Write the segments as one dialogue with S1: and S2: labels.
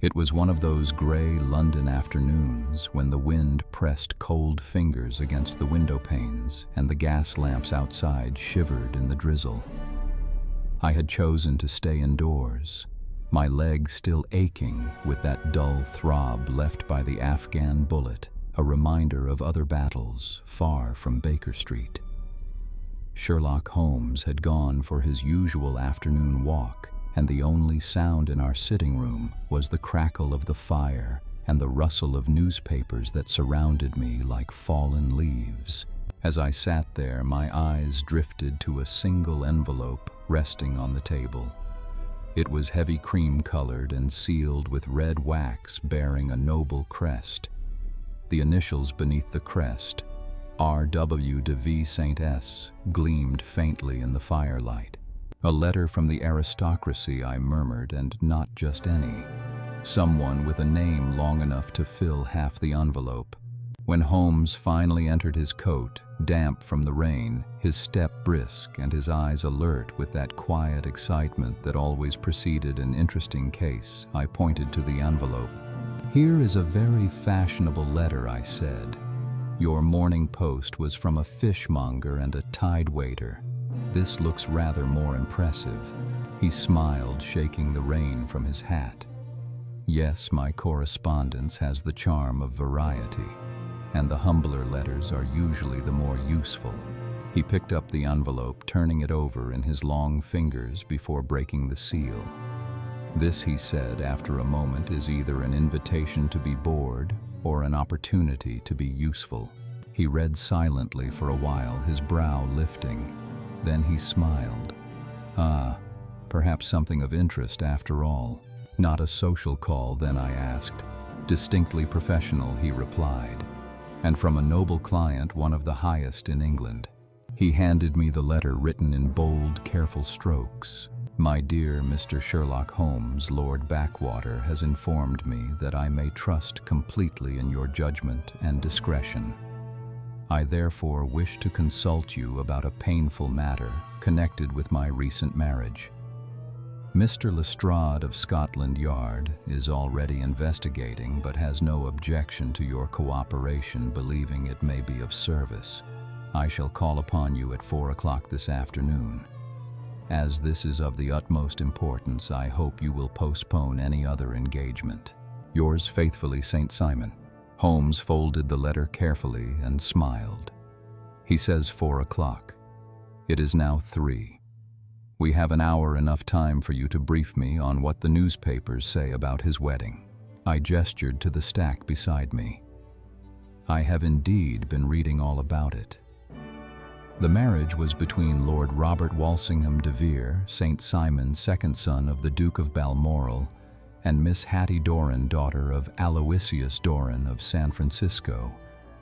S1: It was one of those gray London afternoons when the wind pressed cold fingers against the window panes and the gas lamps outside shivered in the drizzle. I had chosen to stay indoors, my leg still aching with that dull throb left by the Afghan bullet, a reminder of other battles far from Baker Street. Sherlock Holmes had gone for his usual afternoon walk, and the only sound in our sitting room was the crackle of the fire and the rustle of newspapers that surrounded me like fallen leaves. As I sat there, my eyes drifted to a single envelope resting on the table. It was heavy cream-colored and sealed with red wax bearing a noble crest. The initials beneath the crest, R.W. de V. St. S., gleamed faintly in the firelight. A letter from the aristocracy, I murmured, and not just any. Someone with a name long enough to fill half the envelope. When Holmes finally entered his coat, damp from the rain, his step brisk and his eyes alert with that quiet excitement that always preceded an interesting case, I pointed to the envelope. "Here is a very fashionable letter," I said. "Your morning post was from a fishmonger and a tide waiter. This looks rather more impressive." He smiled, shaking the rain from his hat. "Yes, my correspondence has the charm of variety, and the humbler letters are usually the more useful." He picked up the envelope, turning it over in his long fingers before breaking the seal. "This," he said after a moment, "is either an invitation to be bored or an opportunity to be useful." He read silently for a while, his brow lifting. Then he smiled. "Ah, perhaps something of interest after all." "Not a social call, then?" I asked. "Distinctly professional," he replied. "And from a noble client, one of the highest in England." He handed me the letter written in bold, careful strokes. "My dear Mr. Sherlock Holmes, Lord Backwater has informed me that I may trust completely in your judgment and discretion. I therefore wish to consult you about a painful matter connected with my recent marriage. Mr. Lestrade of Scotland Yard is already investigating but has no objection to your cooperation, believing it may be of service. I shall call upon you at 4 o'clock this afternoon. As this is of the utmost importance, I hope you will postpone any other engagement. Yours faithfully, St. Simon." Holmes folded the letter carefully and smiled. "He says 4 o'clock. It is now 3. We have an hour enough time for you to brief me on what the newspapers say about his wedding." I gestured to the stack beside me. "I have indeed been reading all about it. The marriage was between Lord Robert Walsingham de Vere, St. Simon's second son of the Duke of Balmoral, and Miss Hattie Doran, daughter of Aloysius Doran of San Francisco,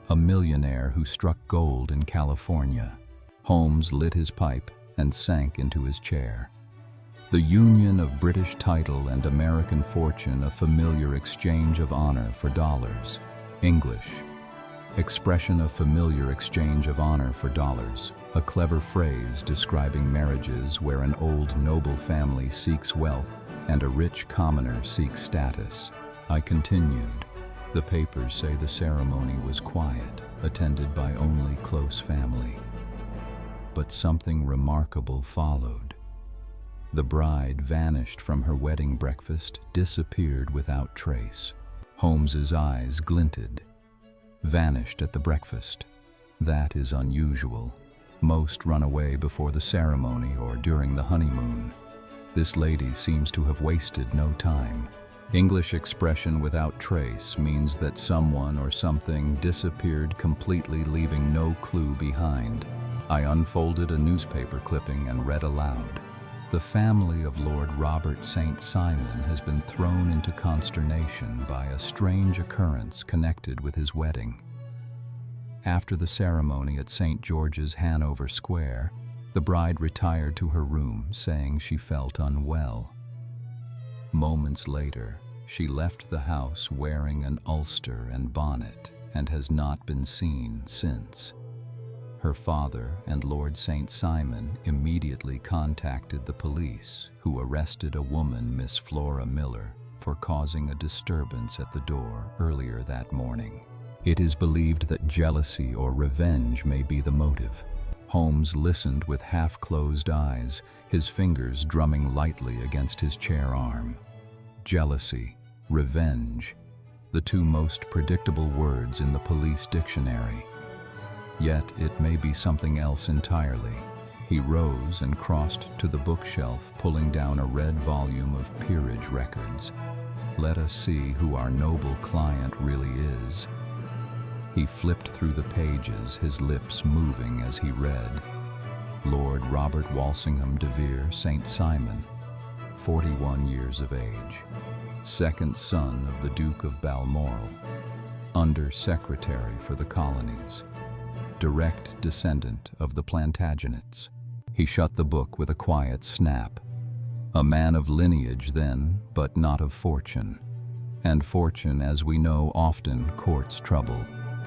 S1: a millionaire who struck gold in California." Holmes lit his pipe and sank into his chair. "The union of British title and American fortune, a familiar exchange of honor for dollars." English. Expression of familiar exchange of honor for dollars, a clever phrase describing marriages where an old noble family seeks wealth and a rich commoner seeks status. I continued. "The papers say the ceremony was quiet, attended by only close family. But something remarkable followed. The bride vanished from her wedding breakfast, disappeared without trace." Holmes's eyes glinted. "Vanished at the breakfast. That is unusual. Most run away before the ceremony or during the honeymoon. This lady seems to have wasted no time. English expression 'without trace' means that someone or something disappeared completely, leaving no clue behind." I unfolded a newspaper clipping and read aloud. "The family of Lord Robert St. Simon has been thrown into consternation by a strange occurrence connected with his wedding. After the ceremony at St. George's, Hanover Square, the bride retired to her room, saying she felt unwell. Moments later, she left the house wearing an ulster and bonnet and has not been seen since. Her father and Lord St. Simon immediately contacted the police, who arrested a woman, Miss Flora Miller, for causing a disturbance at the door earlier that morning. It is believed that jealousy or revenge may be the motive. Holmes listened with half-closed eyes, his fingers drumming lightly against his chair arm. Jealousy, revenge, the two most predictable words in the police dictionary. Yet it may be something else entirely. He rose and crossed to the bookshelf, pulling down a red volume of peerage records. Let us see who our noble client really is. He flipped through the pages, his lips moving as he read. Lord Robert Walsingham de Vere St. Simon, 41 years of age, second son of the Duke of Balmoral, Under Secretary for the Colonies, direct descendant of the Plantagenets. He shut the book with a quiet snap. A man of lineage then, but not of fortune. And fortune, as we know, often courts trouble.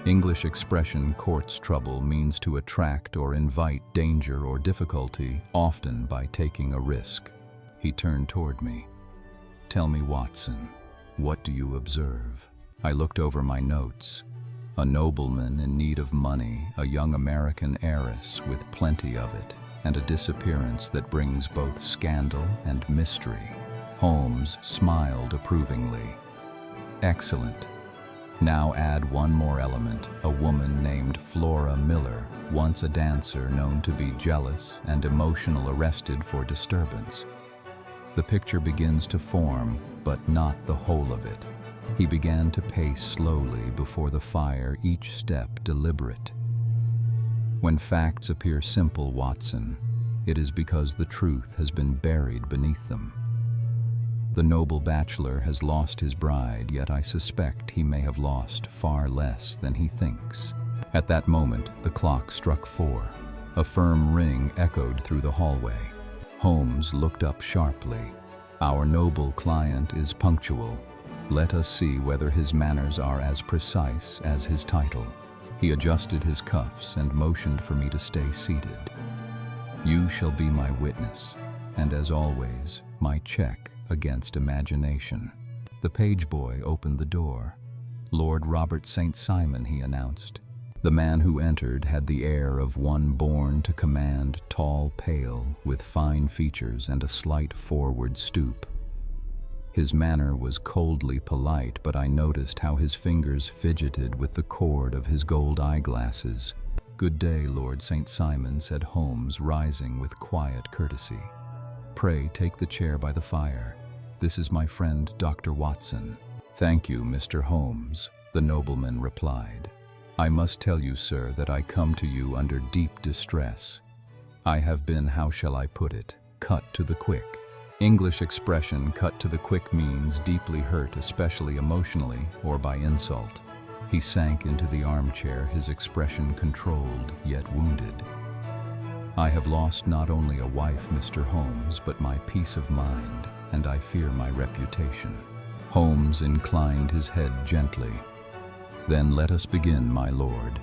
S1: English expression courts trouble means to attract or invite danger or difficulty, often by taking a risk. He turned toward me. Tell me, Watson, what do you observe? I looked over my notes. A nobleman in need of money, a young American heiress with plenty of it, and a disappearance that brings both scandal and mystery. Holmes smiled approvingly. Excellent. Now add one more element, a woman named Flora Miller, once a dancer known to be jealous and emotional, arrested for disturbance. The picture begins to form, but not the whole of it. He began to pace slowly before the fire, each step deliberate. When facts appear simple, Watson, it is because the truth has been buried beneath them. The noble bachelor has lost his bride, yet I suspect he may have lost far less than he thinks. At that moment, the clock struck 4. A firm ring echoed through the hallway. Holmes looked up sharply. Our noble client is punctual. Let us see whether his manners are as precise as his title. He adjusted his cuffs and motioned for me to stay seated. You shall be my witness, and as always, my check against imagination. The page boy opened the door. Lord Robert St. Simon, he announced. The man who entered had the air of one born to command, tall, pale, with fine features and a slight forward stoop. His manner was coldly polite, but I noticed how his fingers fidgeted with the cord of his gold eyeglasses. Good day, Lord St. Simon, said Holmes, rising with quiet courtesy. Pray take the chair by the fire. This is my friend, Dr. Watson. Thank you, Mr. Holmes, the nobleman replied. I must tell you, sir, that I come to you under deep distress. I have been, how shall I put it, cut to the quick. English expression cut to the quick means deeply hurt, especially emotionally or by insult. He sank into the armchair, his expression controlled yet wounded. I have lost not only a wife, Mr. Holmes, but my peace of mind, and I fear my reputation. Holmes inclined his head gently. Then let us begin, my lord.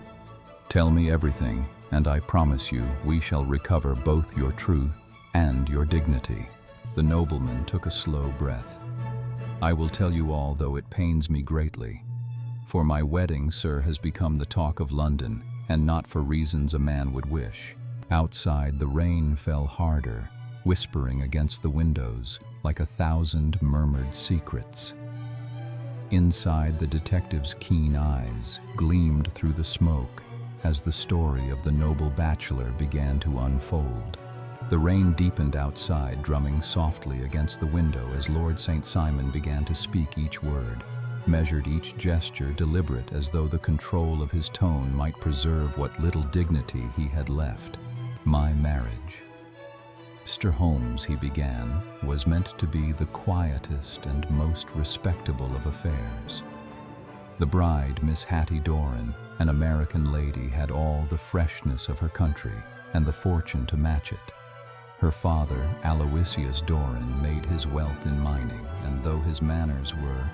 S1: Tell me everything, and I promise you we shall recover both your truth and your dignity. The nobleman took a slow breath. I will tell you all, though it pains me greatly. For my wedding, sir, has become the talk of London, and not for reasons a man would wish. Outside, the rain fell harder, whispering against the windows like 1,000 murmured secrets. Inside, the detective's keen eyes gleamed through the smoke as the story of the noble bachelor began to unfold. The rain deepened outside, drumming softly against the window as Lord St. Simon began to speak each word, measured each gesture, deliberate as though the control of his tone might preserve what little dignity he had left. My marriage. Mr. Holmes, he began, was meant to be the quietest and most respectable of affairs. The bride, Miss Hattie Doran, an American lady, had all the freshness of her country and the fortune to match it. Her father, Aloysius Doran, made his wealth in mining, and though his manners were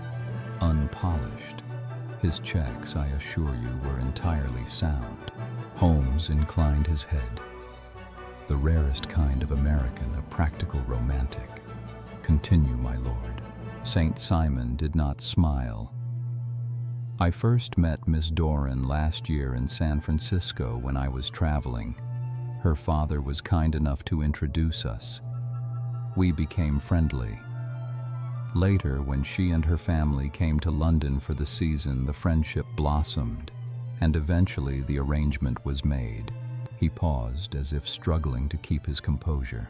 S1: unpolished, his checks, I assure you, were entirely sound. Holmes inclined his head. The rarest kind of American, a practical romantic. Continue, my lord. Saint Simon did not smile. I first met Miss Doran last year in San Francisco when I was traveling. Her father was kind enough to introduce us. We became friendly. Later, when she and her family came to London for the season, the friendship blossomed, and eventually the arrangement was made. He paused as if struggling to keep his composure.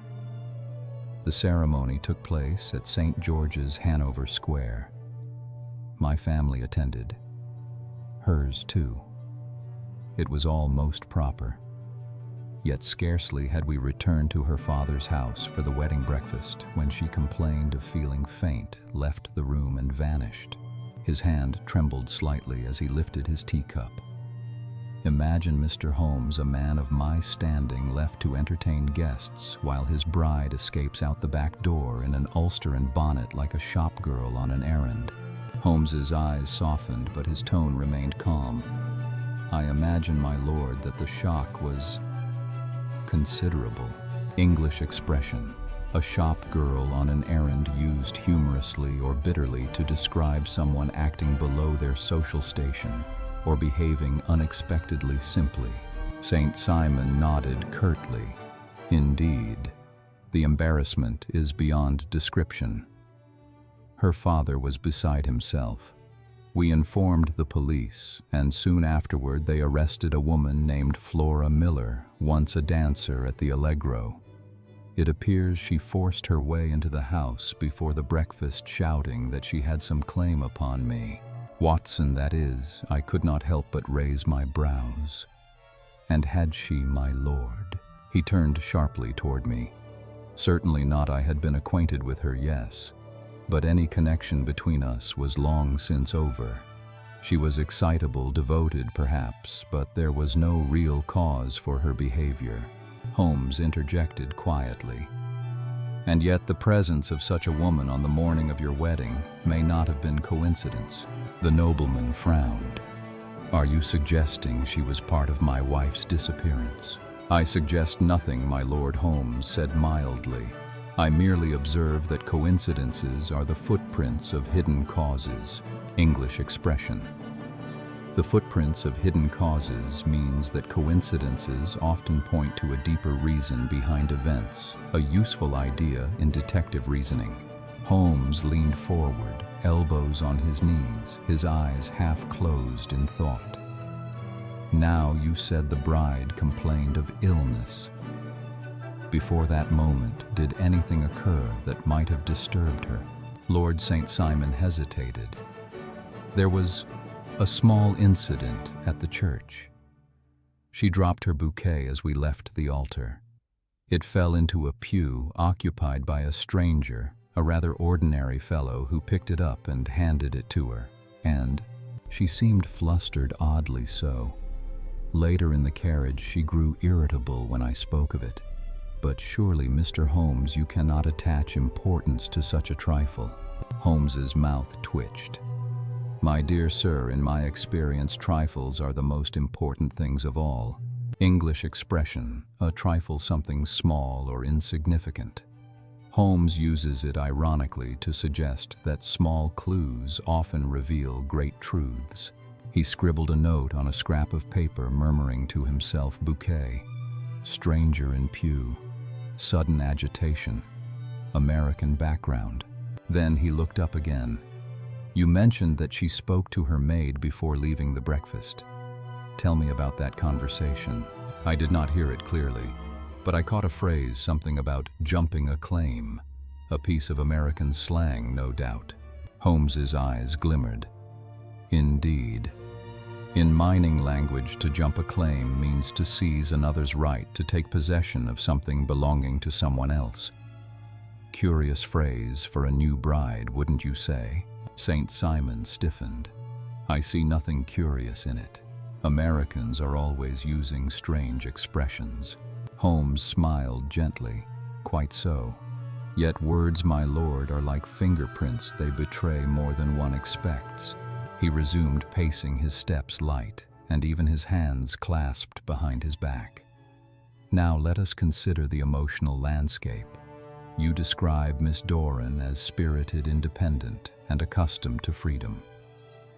S1: The ceremony took place at St. George's, Hanover Square. My family attended. Hers too. It was all most proper. Yet scarcely had we returned to her father's house for the wedding breakfast when she complained of feeling faint, left the room and vanished. His hand trembled slightly as he lifted his teacup. Imagine Mr. Holmes, a man of my standing, left to entertain guests while his bride escapes out the back door in an ulster and bonnet like a shop girl on an errand. Holmes's eyes softened, but his tone remained calm. I imagine, my lord, that the shock was considerable. English expression. A shop girl on an errand, used humorously or bitterly to describe someone acting below their social station or behaving unexpectedly simply. Saint Simon nodded curtly. Indeed, the embarrassment is beyond description. Her father was beside himself. We informed the police, and soon afterward they arrested a woman named Flora Miller, once a dancer at the Allegro. It appears she forced her way into the house before the breakfast, shouting that she had some claim upon me. Watson, that is. I could not help but raise my brows. And had she, my lord? He turned sharply toward me. Certainly not. I had been acquainted with her, yes. But any connection between us was long since over. She was excitable, devoted perhaps, but there was no real cause for her behavior. Holmes interjected quietly. And yet the presence of such a woman on the morning of your wedding may not have been coincidence. The nobleman frowned. Are you suggesting she was part of my wife's disappearance? I suggest nothing, my Lord. Holmes said mildly. I merely observe that coincidences are the footprints of hidden causes. English expression. The footprints of hidden causes means that coincidences often point to a deeper reason behind events, a useful idea in detective reasoning. Holmes leaned forward, elbows on his knees, his eyes half closed in thought. Now you said the bride complained of illness. Before that moment, did anything occur that might have disturbed her? Lord St. Simon hesitated. There was a small incident at the church. She dropped her bouquet as we left the altar. It fell into a pew occupied by a stranger, a rather ordinary fellow who picked it up and handed it to her, and she seemed flustered, oddly so. Later in the carriage, she grew irritable when I spoke of it. But surely, Mr. Holmes, you cannot attach importance to such a trifle. Holmes's mouth twitched. My dear sir, in my experience, trifles are the most important things of all. English expression, a trifle, something small or insignificant. Holmes uses it ironically to suggest that small clues often reveal great truths. He scribbled a note on a scrap of paper, murmuring to himself, bouquet, stranger in pew, sudden agitation, American background. Then he looked up again. You mentioned that she spoke to her maid before leaving the breakfast. Tell me about that conversation. I did not hear it clearly, but I caught a phrase, something about jumping a claim. A piece of American slang, no doubt. Holmes's eyes glimmered. Indeed. In mining language, to jump a claim means to seize another's right to take possession of something belonging to someone else. Curious phrase for a new bride, wouldn't you say? St. Simon stiffened. I see nothing curious in it. Americans are always using strange expressions. Holmes smiled gently. Quite so. Yet words, my lord, are like fingerprints. They betray more than one expects. He resumed, pacing, his steps light, and even his hands clasped behind his back. Now let us consider the emotional landscape. You describe Miss Doran as spirited, independent, and accustomed to freedom.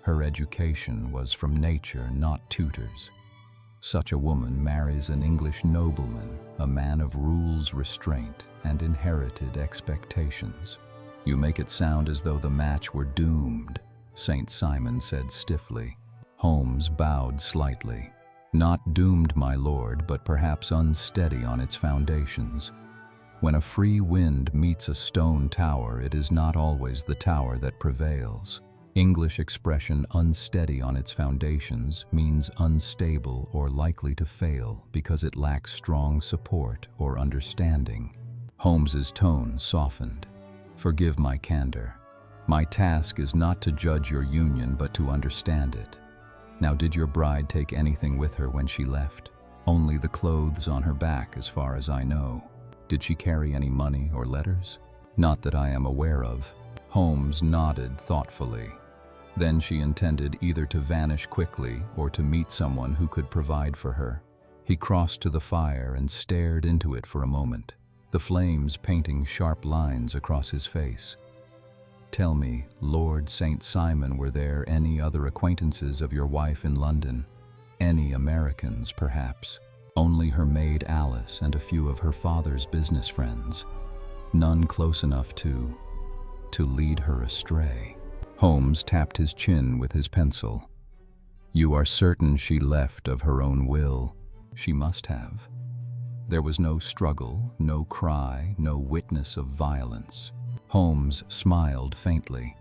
S1: Her education was from nature, not tutors. Such a woman marries an English nobleman, a man of rules, restraint, and inherited expectations. You make it sound as though the match were doomed, St. Simon said stiffly. Holmes bowed slightly. Not doomed, my lord, but perhaps unsteady on its foundations. When a free wind meets a stone tower, it is not always the tower that prevails. English expression unsteady on its foundations means unstable or likely to fail because it lacks strong support or understanding. Holmes's tone softened. Forgive my candor. My task is not to judge your union but to understand it. Now, did your bride take anything with her when she left? Only the clothes on her back, as far as I know. Did she carry any money or letters? Not that I am aware of. Holmes nodded thoughtfully. Then she intended either to vanish quickly or to meet someone who could provide for her. He crossed to the fire and stared into it for a moment, the flames painting sharp lines across his face. Tell me, Lord St. Simon, were there any other acquaintances of your wife in London? Any Americans, perhaps? Only her maid Alice and a few of her father's business friends. None close enough to lead her astray. Holmes tapped his chin with his pencil. You are certain she left of her own will? She must have. There was no struggle, no cry, no witness of violence. Holmes smiled faintly.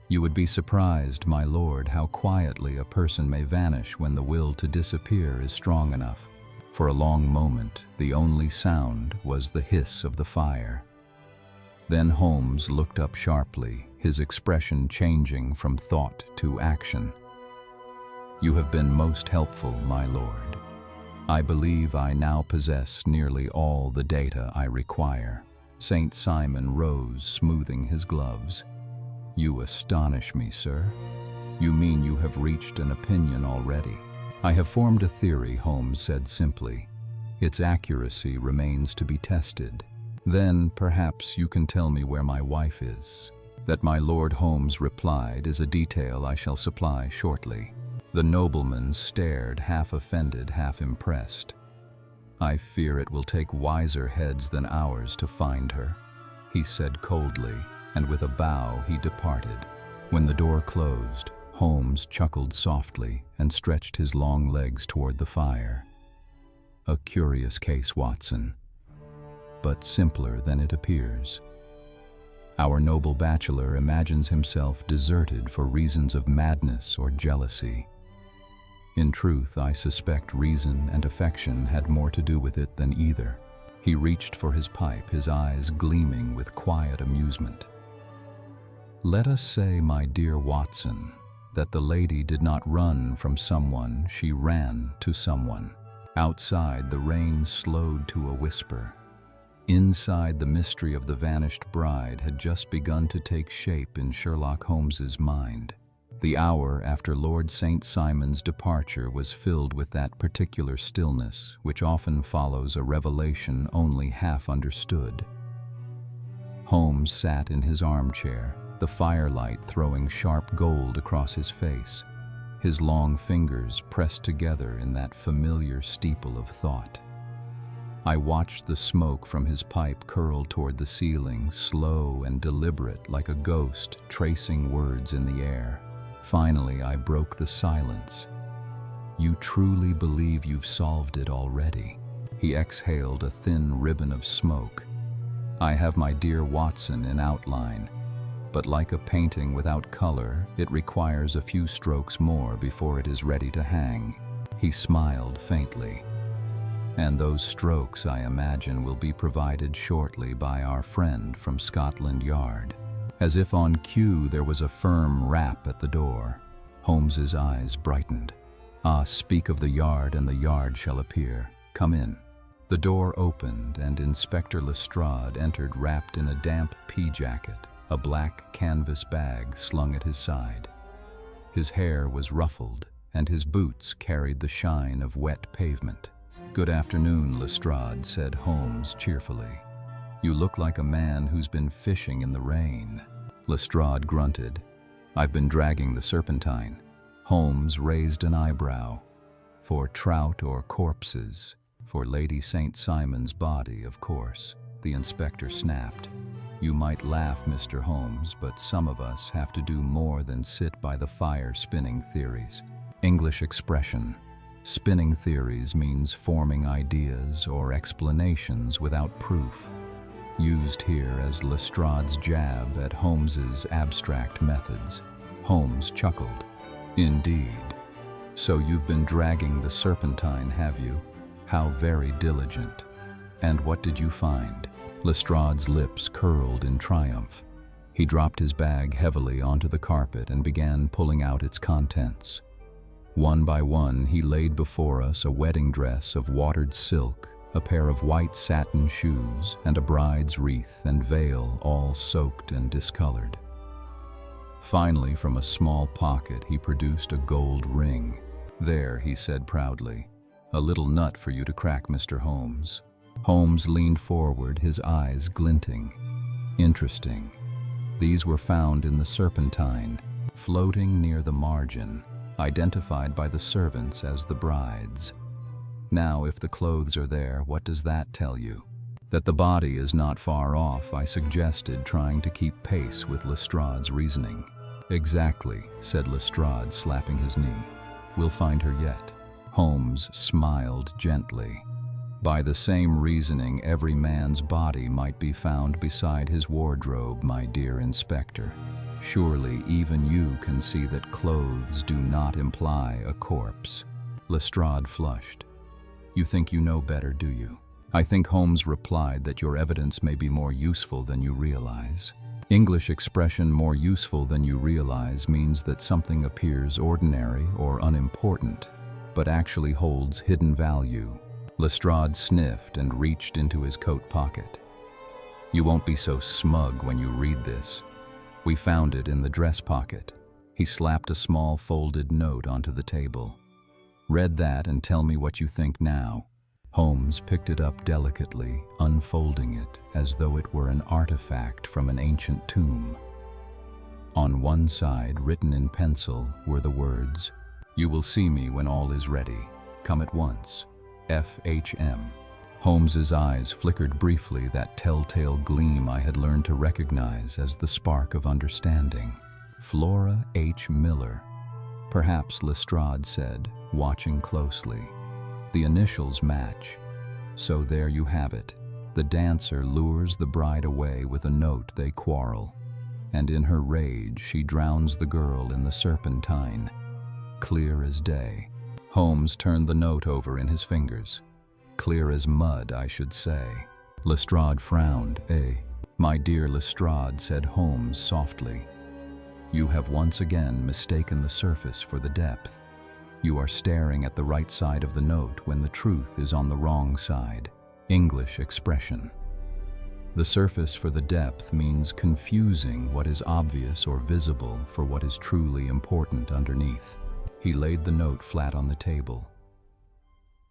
S1: You would be surprised, my lord, how quietly a person may vanish when the will to disappear is strong enough. For a long moment, the only sound was the hiss of the fire. Then Holmes looked up sharply, his expression changing from thought to action. You have been most helpful, my lord. I believe I now possess nearly all the data I require. St. Simon rose, smoothing his gloves. You astonish me, sir. You mean you have reached an opinion already? I have formed a theory, Holmes said simply. Its accuracy remains to be tested. Then, perhaps you can tell me where my wife is. That my Lord Holmes replied is a detail I shall supply shortly. The nobleman stared, half offended, half impressed. I fear it will take wiser heads than ours to find her, he said coldly, and with a bow he departed. When the door closed, Holmes chuckled softly and stretched his long legs toward the fire. A curious case, Watson, but simpler than it appears. Our noble bachelor imagines himself deserted for reasons of madness or jealousy. In truth, I suspect reason and affection had more to do with it than either. He reached for his pipe, his eyes gleaming with quiet amusement. Let us say, my dear Watson, that the lady did not run from someone, she ran to someone. Outside, the rain slowed to a whisper. Inside, the mystery of the vanished bride had just begun to take shape in Sherlock Holmes's mind. The hour after Lord St. Simon's departure was filled with that particular stillness which often follows a revelation only half understood. Holmes sat in his armchair, the firelight throwing sharp gold across his face, his long fingers pressed together in that familiar steeple of thought. I watched the smoke from his pipe curl toward the ceiling, slow and deliberate, like a ghost tracing words in the air. Finally, I broke the silence. You truly believe you've solved it already? He exhaled a thin ribbon of smoke. I have, my dear Watson, in outline, but like a painting without color, it requires a few strokes more before it is ready to hang. He smiled faintly. And those strokes, I imagine, will be provided shortly by our friend from Scotland Yard. As if on cue, there was a firm rap at the door. Holmes's eyes brightened. Ah, speak of the Yard, and the Yard shall appear. Come in. The door opened, and Inspector Lestrade entered wrapped in a damp pea-jacket, a black canvas bag slung at his side. His hair was ruffled, and his boots carried the shine of wet pavement. Good afternoon, Lestrade, said Holmes cheerfully. You look like a man who's been fishing in the rain. Lestrade grunted. I've been dragging the Serpentine. Holmes raised an eyebrow. For trout or corpses? For Lady St. Simon's body, of course. The inspector snapped. You might laugh, Mr. Holmes, but some of us have to do more than sit by the fire spinning theories. English expression. Spinning theories means forming ideas or explanations without proof. Used here as Lestrade's jab at Holmes's abstract methods. Holmes chuckled. Indeed. So you've been dragging the Serpentine, have you? How very diligent. And what did you find? Lestrade's lips curled in triumph. He dropped his bag heavily onto the carpet and began pulling out its contents. One by one, he laid before us a wedding dress of watered silk, a pair of white satin shoes, and a bride's wreath and veil, all soaked and discolored. Finally, from a small pocket, he produced a gold ring. There, he said proudly, a little nut for you to crack, Mr. Holmes. Holmes leaned forward, his eyes glinting. Interesting. These were found in the Serpentine, floating near the margin, identified by the servants as the bride's. Now, if the clothes are there, what does that tell you? That the body is not far off, I suggested, trying to keep pace with Lestrade's reasoning. Exactly, said Lestrade, slapping his knee. We'll find her yet. Holmes smiled gently. By the same reasoning, every man's body might be found beside his wardrobe, my dear inspector. Surely even you can see that clothes do not imply a corpse. Lestrade flushed. You think you know better, do you? I think Holmes replied that your evidence may be more useful than you realize. English expression more useful than you realize means that something appears ordinary or unimportant, but actually holds hidden value. Lestrade sniffed and reached into his coat pocket. You won't be so smug when you read this. We found it in the dress pocket. He slapped a small folded note onto the table. Read that and tell me what you think now. Holmes picked it up delicately, unfolding it as though it were an artifact from an ancient tomb. On one side, written in pencil, were the words, You will see me when all is ready. Come at once. F.H.M. Holmes's eyes flickered briefly, that telltale gleam I had learned to recognize as the spark of understanding. Flora H. Miller. Perhaps, Lestrade said, watching closely. The initials match. So there you have it. The dancer lures the bride away with a note they quarrel. And in her rage, she drowns the girl in the Serpentine. Clear as day. Holmes turned the note over in his fingers. Clear as mud, I should say. Lestrade frowned. My dear Lestrade, said Holmes softly. You have once again mistaken the surface for the depth. You are staring at the right side of the note when the truth is on the wrong side. English expression. The surface for the depth means confusing what is obvious or visible for what is truly important underneath. He laid the note flat on the table.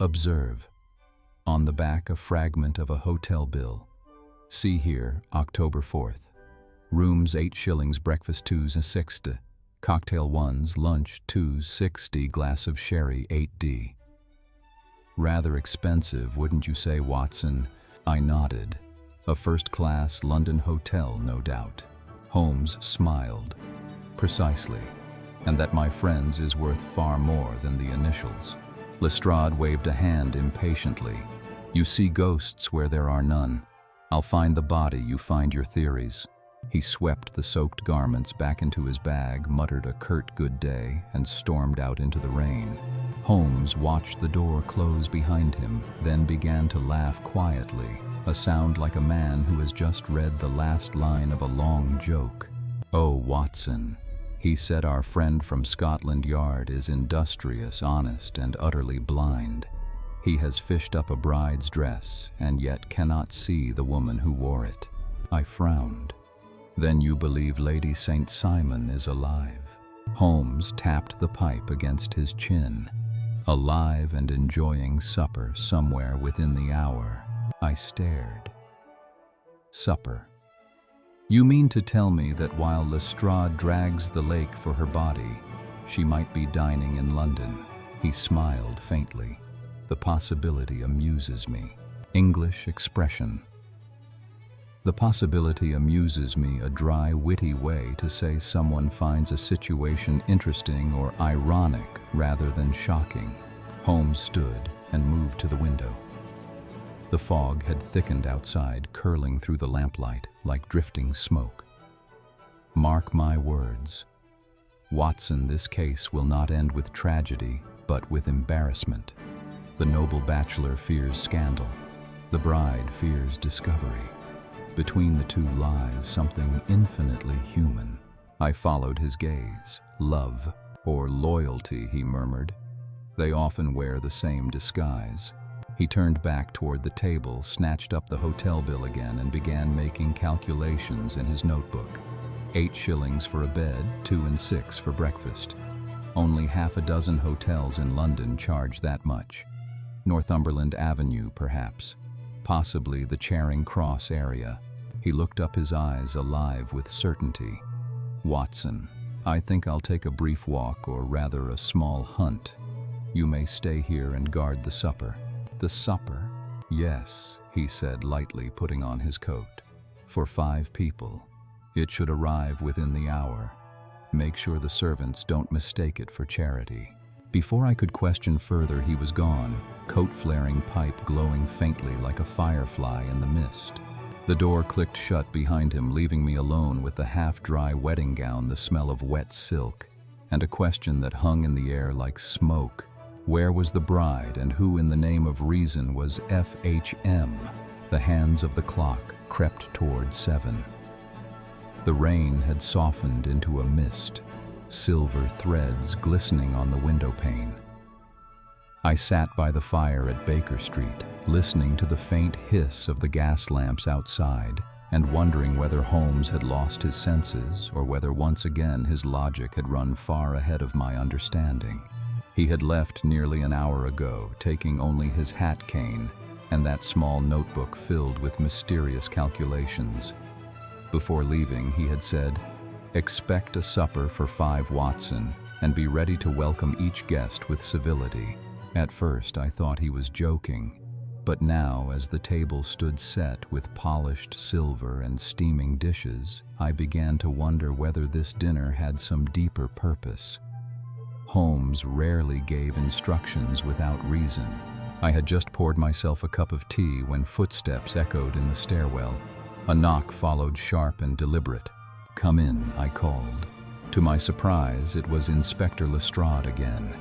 S1: Observe. On the back, a fragment of a hotel bill. See here, October 4th. Rooms 8 shillings, breakfast 2s, cocktail 1s, lunch 2s, glass of sherry 8d. Rather expensive, wouldn't you say, Watson? I nodded. A first-class London hotel, no doubt. Holmes smiled. Precisely. And that, my friends, is worth far more than the initials. Lestrade waved a hand impatiently. You see ghosts where there are none. I'll find the body, you find your theories. He swept the soaked garments back into his bag, muttered a curt good day, and stormed out into the rain. Holmes watched the door close behind him, then began to laugh quietly, a sound like a man who has just read the last line of a long joke. Oh, Watson, he said, our friend from Scotland Yard is industrious, honest, and utterly blind. He has fished up a bride's dress, and yet cannot see the woman who wore it. I frowned. Then you believe Lady St. Simon is alive? Holmes tapped the pipe against his chin. Alive and enjoying supper somewhere within the hour. I stared. Supper. You mean to tell me that while Lestrade drags the lake for her body, she might be dining in London? He smiled faintly. The possibility amuses me. English expression. The possibility amuses me, a dry, witty way to say someone finds a situation interesting or ironic rather than shocking. Holmes stood and moved to the window. The fog had thickened outside, curling through the lamplight like drifting smoke. Mark my words. Watson, this case will not end with tragedy, but with embarrassment. The noble bachelor fears scandal. The bride fears discovery. Between the two lies something infinitely human. I followed his gaze. Love or loyalty, he murmured. They often wear the same disguise. He turned back toward the table, snatched up the hotel bill again, and began making calculations in his notebook. 8 shillings for a bed, 2 and 6 for breakfast. Only half a dozen hotels in London charge that much. Northumberland Avenue, perhaps. Possibly the Charing Cross area. He looked up, his eyes alive with certainty. Watson, I think I'll take a brief walk, or rather a small hunt. You may stay here and guard the supper. The supper? Yes, he said lightly, putting on his coat. For 5 people. It should arrive within the hour. Make sure the servants don't mistake it for charity. Before I could question further, he was gone, coat flaring, pipe glowing faintly like a firefly in the mist. The door clicked shut behind him, leaving me alone with the half-dry wedding gown, the smell of wet silk, and a question that hung in the air like smoke. Where was the bride, and who in the name of reason was FHM? The hands of the clock crept toward 7. The rain had softened into a mist, silver threads glistening on the window pane. I sat by the fire at Baker Street, listening to the faint hiss of the gas lamps outside, and wondering whether Holmes had lost his senses, or whether once again his logic had run far ahead of my understanding. He had left nearly an hour ago, taking only his hat cane and that small notebook filled with mysterious calculations. Before leaving, he had said, "Expect a supper for 5, Watson, and be ready to welcome each guest with civility." At first, I thought he was joking, but now, as the table stood set with polished silver and steaming dishes, I began to wonder whether this dinner had some deeper purpose. Holmes rarely gave instructions without reason. I had just poured myself a cup of tea when footsteps echoed in the stairwell. A knock followed, sharp and deliberate. "Come in," I called. To my surprise, it was Inspector Lestrade again.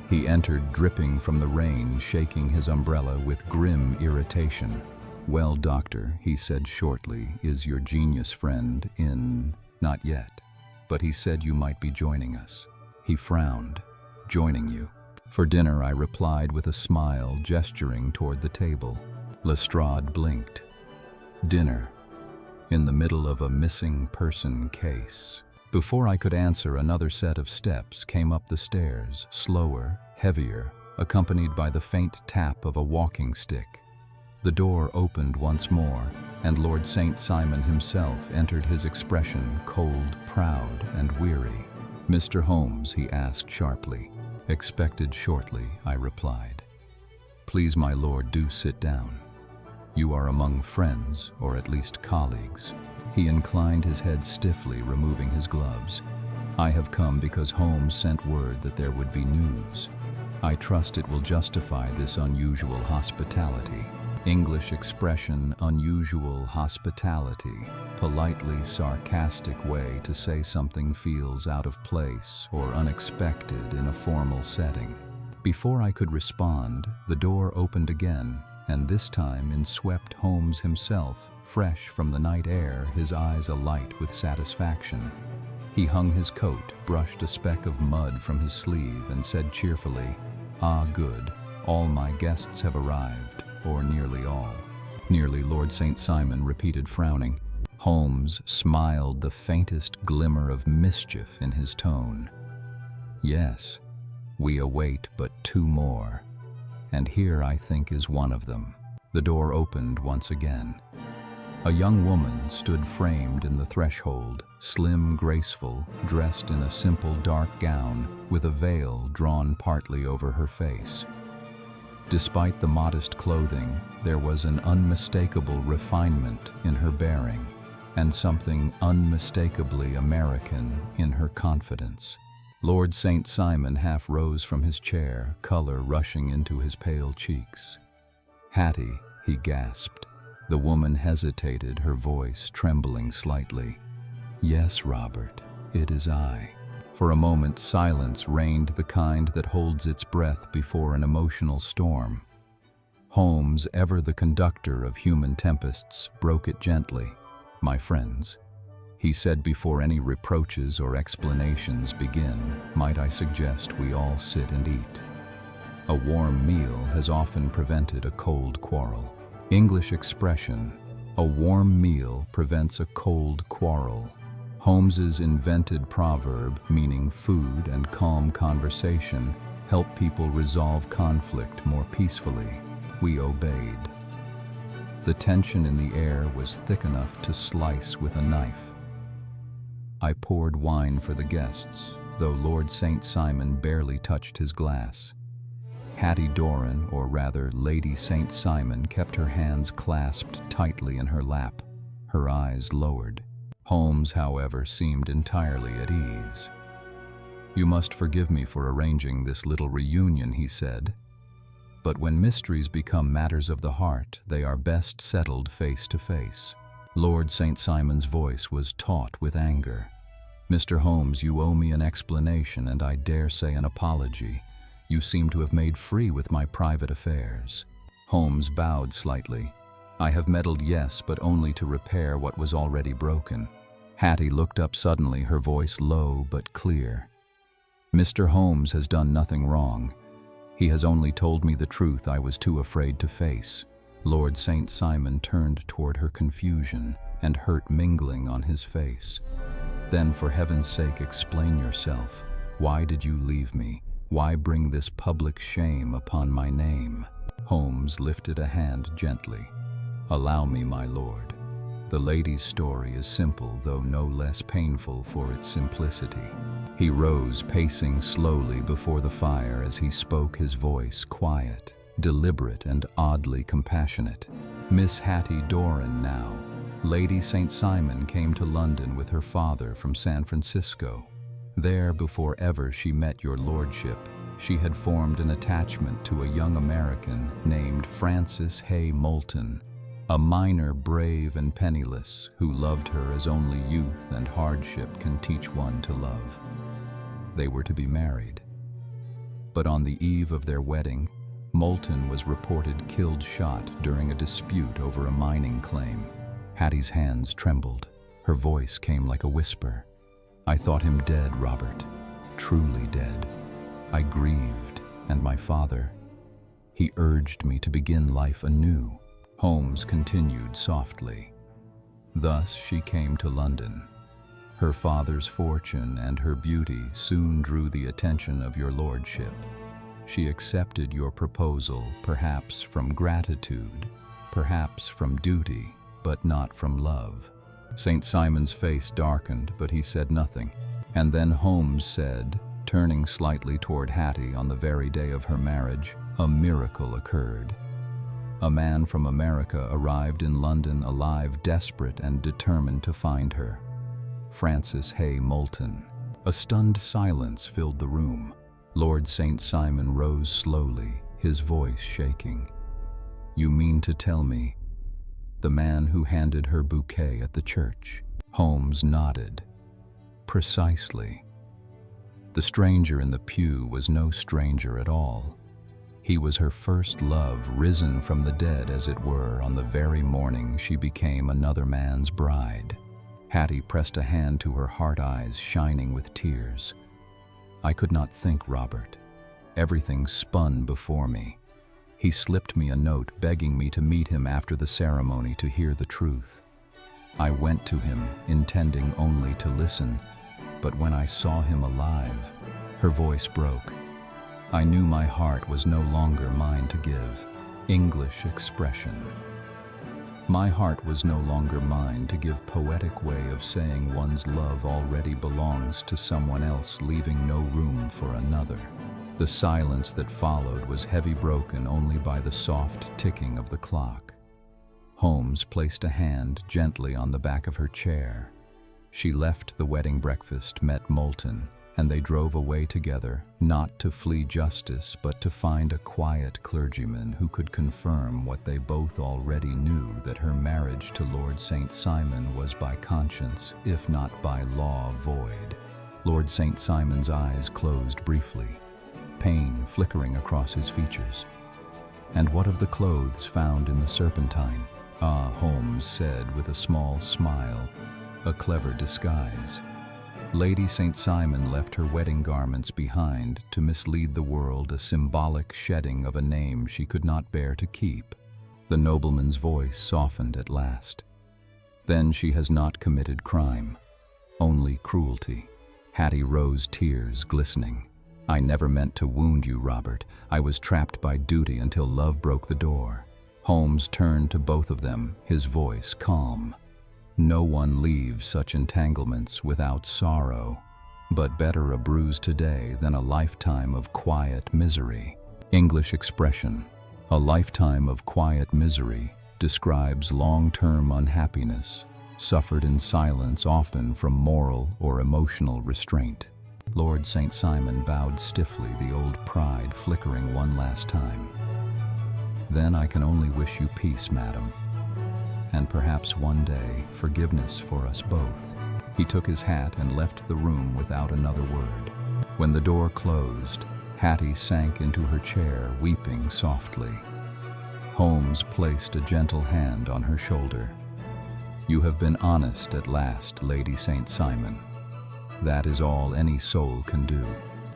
S1: He entered, dripping from the rain, shaking his umbrella with grim irritation. "Well, Doctor," he said shortly, "is your genius friend in?" "Not yet, but he said you might be joining us." He frowned. "Joining you?" "For dinner," I replied with a smile, gesturing toward the table. Lestrade blinked. "Dinner? In the middle of a missing person case?" Before I could answer, another set of steps came up the stairs, slower, heavier, accompanied by the faint tap of a walking stick. The door opened once more, and Lord St. Simon himself entered, his expression cold, proud, and weary. "Mr. Holmes?" he asked sharply. "Expected shortly," I replied. "Please, my lord, do sit down. You are among friends, or at least colleagues." He inclined his head stiffly, removing his gloves. "I have come because Holmes sent word that there would be news. I trust it will justify this unusual hospitality." English expression, unusual hospitality. Politely sarcastic way to say something feels out of place or unexpected in a formal setting. Before I could respond, the door opened again, and this time in swept Holmes himself, fresh from the night air, his eyes alight with satisfaction. He hung his coat, brushed a speck of mud from his sleeve, and said cheerfully, "Ah, good. All my guests have arrived, or nearly all." "Nearly," Lord St. Simon repeated, frowning. Holmes smiled, the faintest glimmer of mischief in his tone. "Yes, we await but 2 more, and here, I think, is one of them." The door opened once again. A young woman stood framed in the threshold, slim, graceful, dressed in a simple dark gown with a veil drawn partly over her face. Despite the modest clothing, there was an unmistakable refinement in her bearing, and something unmistakably American in her confidence. Lord St. Simon half rose from his chair, color rushing into his pale cheeks. "Hattie," he gasped. The woman hesitated, her voice trembling slightly. "Yes, Robert, it is I." For a moment, silence reigned, the kind that holds its breath before an emotional storm. Holmes, ever the conductor of human tempests, broke it gently. "My friends," he said before any reproaches or explanations begin, "might I suggest we all sit and eat? A warm meal has often prevented a cold quarrel." English expression, "a warm meal prevents a cold quarrel." Holmes's invented proverb, meaning food and calm conversation, help people resolve conflict more peacefully. We obeyed. The tension in the air was thick enough to slice with a knife. I poured wine for the guests, though Lord St. Simon barely touched his glass. Hattie Doran, or rather Lady St. Simon, kept her hands clasped tightly in her lap, her eyes lowered. Holmes, however, seemed entirely at ease. "You must forgive me for arranging this little reunion," he said. "But when mysteries become matters of the heart, they are best settled face to face." Lord St. Simon's voice was taut with anger. "Mr. Holmes, you owe me an explanation, and I dare say an apology. You seem to have made free with my private affairs." Holmes bowed slightly. "I have meddled, yes, but only to repair what was already broken." Hattie looked up suddenly, her voice low but clear. "Mr. Holmes has done nothing wrong. He has only told me the truth I was too afraid to face." Lord St. Simon turned toward her, confusion and hurt mingling on his face. "Then, for heaven's sake, explain yourself. Why did you leave me? Why bring this public shame upon my name?" Holmes lifted a hand gently. "Allow me, my lord. The lady's story is simple, though no less painful for its simplicity." He rose, pacing slowly before the fire as he spoke, his voice quiet, deliberate, and oddly compassionate. "Miss Hattie Doran now. Lady St. Simon came to London with her father from San Francisco. There, before ever she met your lordship, she had formed an attachment to a young American named Francis Hay Moulton, a miner brave and penniless, who loved her as only youth and hardship can teach one to love. They were to be married. But on the eve of their wedding, Moulton was reported killed shot during a dispute over a mining claim." Hattie's hands trembled. Her voice came like a whisper. "I thought him dead, Robert, truly dead. I grieved, and my father, he urged me to begin life anew." Holmes continued softly. "Thus she came to London. Her father's fortune and her beauty soon drew the attention of your lordship. She accepted your proposal, perhaps from gratitude, perhaps from duty, but not from love." St. Simon's face darkened, but he said nothing. And then Holmes said, turning slightly toward Hattie, "On the very day of her marriage, a miracle occurred. A man from America arrived in London alive, desperate and determined to find her. Francis Hay Moulton." A stunned silence filled the room. Lord St. Simon rose slowly, his voice shaking. "You mean to tell me the man who handed her bouquet at the church?" Holmes nodded. "Precisely. The stranger in the pew was no stranger at all. He was her first love, risen from the dead, as it were, on the very morning she became another man's bride." Hattie pressed a hand to her heart, eyes shining with tears. "I could not think, Robert. Everything spun before me. He slipped me a note begging me to meet him after the ceremony to hear the truth. I went to him, intending only to listen, but when I saw him alive," her voice broke, "I knew my heart was no longer mine to give." English expression. My heart was no longer mine to give poetic way of saying one's love already belongs to someone else, leaving no room for another. The silence that followed was heavy, broken only by the soft ticking of the clock. Holmes placed a hand gently on the back of her chair. She left the wedding breakfast, met Moulton, and they drove away together, not to flee justice, but to find a quiet clergyman who could confirm what they both already knew, that her marriage to Lord St. Simon was by conscience, if not by law, void. Lord St. Simon's eyes closed briefly, pain flickering across his features. "And what of the clothes found in the Serpentine?" "Ah," Holmes said with a small smile, "a clever disguise. Lady St. Simon left her wedding garments behind to mislead the world, a symbolic shedding of a name she could not bear to keep." The nobleman's voice softened at last. "Then she has not committed crime, only cruelty." Hattie Rose, tears glistening. "I never meant to wound you, Robert. I was trapped by duty until love broke the door." Holmes turned to both of them, his voice calm. "No one leaves such entanglements without sorrow, but better a bruise today than a lifetime of quiet misery." English expression, "a lifetime of quiet misery," describes long-term unhappiness, suffered in silence, often from moral or emotional restraint. Lord St. Simon bowed stiffly, the old pride flickering one last time. "Then I can only wish you peace, madam, and perhaps one day forgiveness for us both." He took his hat and left the room without another word. When the door closed, Hattie sank into her chair, weeping softly. Holmes placed a gentle hand on her shoulder. "You have been honest at last, Lady St. Simon. That is all any soul can do."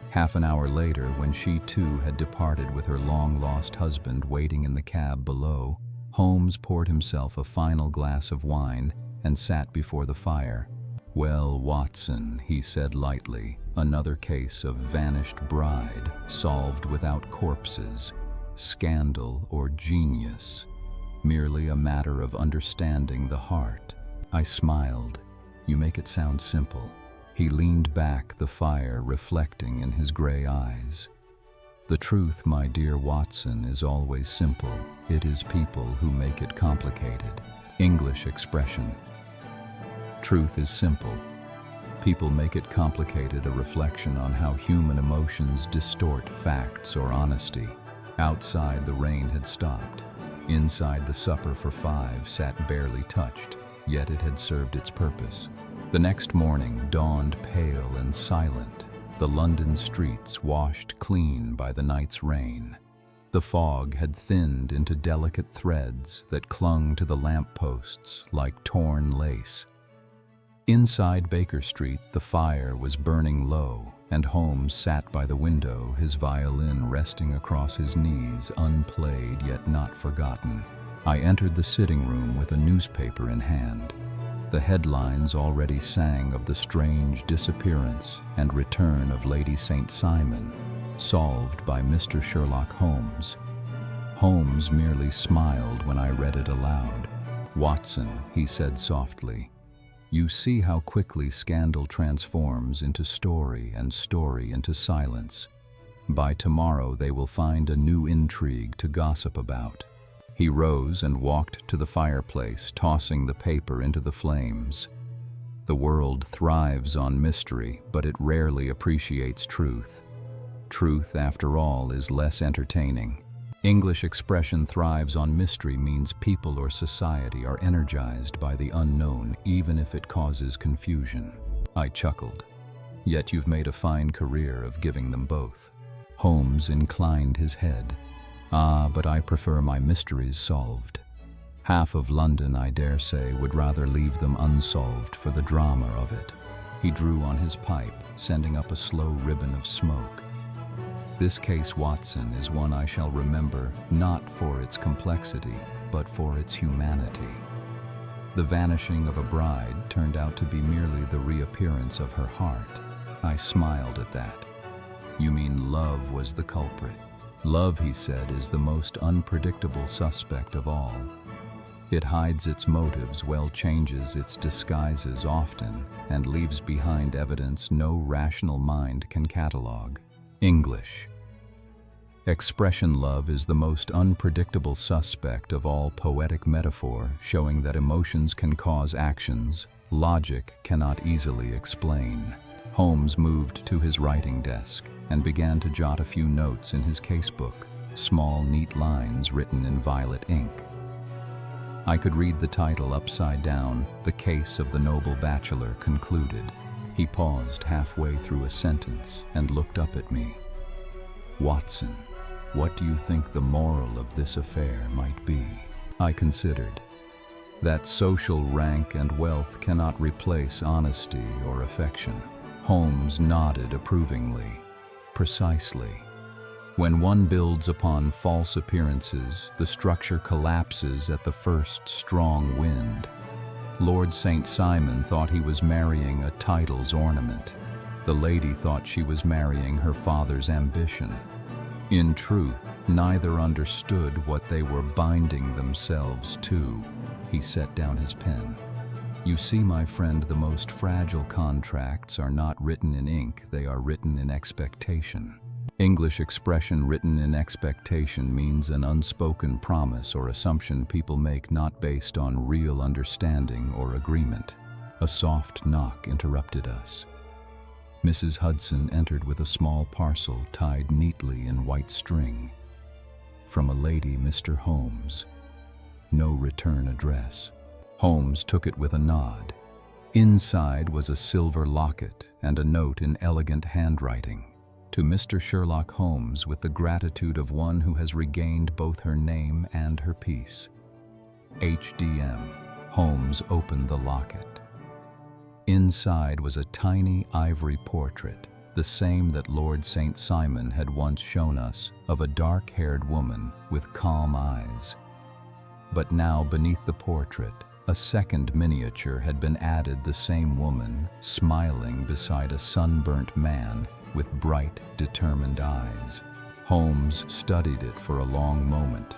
S1: Half an hour later, when she too had departed with her long-lost husband waiting in the cab below, Holmes poured himself a final glass of wine and sat before the fire. "Well, Watson," he said lightly, "another case of vanished bride, solved without corpses, scandal or genius, merely a matter of understanding the heart." I smiled. "You make it sound simple." He leaned back, the fire reflecting in his gray eyes. "The truth, my dear Watson, is always simple. It is people who make it complicated." English expression. Truth is simple. People make it complicated, a reflection on how human emotions distort facts or honesty. Outside, the rain had stopped. Inside, the supper for five sat barely touched, yet it had served its purpose. The next morning dawned pale and silent, the London streets washed clean by the night's rain. The fog had thinned into delicate threads that clung to the lampposts like torn lace. Inside Baker Street, the fire was burning low, and Holmes sat by the window, his violin resting across his knees, unplayed yet not forgotten. I entered the sitting room with a newspaper in hand. The headlines already sang of the strange disappearance and return of Lady St. Simon, solved by Mr. Sherlock Holmes. Holmes merely smiled when I read it aloud. "Watson," he said softly, "you see how quickly scandal transforms into story and story into silence. By tomorrow they will find a new intrigue to gossip about." He rose and walked to the fireplace, tossing the paper into the flames. "The world thrives on mystery, but it rarely appreciates truth. Truth, after all, is less entertaining." English expression, "thrives on mystery," means people or society are energized by the unknown, even if it causes confusion. I chuckled. "Yet you've made a fine career of giving them both." Holmes inclined his head. "Ah, but I prefer my mysteries solved. Half of London, I dare say, would rather leave them unsolved for the drama of it." He drew on his pipe, sending up a slow ribbon of smoke. "This case, Watson, is one I shall remember, not for its complexity, but for its humanity. The vanishing of a bride turned out to be merely the reappearance of her heart." I smiled at that. "You mean love was the culprit?" "Love," he said, "is the most unpredictable suspect of all. It hides its motives well, changes its disguises often, and leaves behind evidence no rational mind can catalog. English. Expression love is the most unpredictable suspect of all poetic metaphor, showing that emotions can cause actions logic cannot easily explain. Holmes moved to his writing desk and began to jot a few notes in his casebook, small, neat lines written in violet ink. I could read the title upside down, "The Case of the Noble Bachelor Concluded." He paused halfway through a sentence and looked up at me. "Watson, what do you think the moral of this affair might be?" I considered. That social rank and wealth cannot replace honesty or affection. Holmes nodded approvingly. Precisely. When one builds upon false appearances, the structure collapses at the first strong wind. Lord St. Simon thought he was marrying a title's ornament. The lady thought she was marrying her father's ambition. In truth, neither understood what they were binding themselves to. He set down his pen. "You see, my friend, the most fragile contracts are not written in ink, they are written in expectation." English expression written in expectation means an unspoken promise or assumption people make not based on real understanding or agreement. A soft knock interrupted us. Mrs. Hudson entered with a small parcel tied neatly in white string. From a lady, Mr. Holmes. No return address. Holmes took it with a nod. Inside was a silver locket and a note in elegant handwriting. "To Mr. Sherlock Holmes, with the gratitude of one who has regained both her name and her peace. HDM." Holmes opened the locket. Inside was a tiny ivory portrait, the same that Lord St. Simon had once shown us, of a dark-haired woman with calm eyes. But now, beneath the portrait, a second miniature had been added, the same woman, smiling beside a sunburnt man with bright, determined eyes. Holmes studied it for a long moment.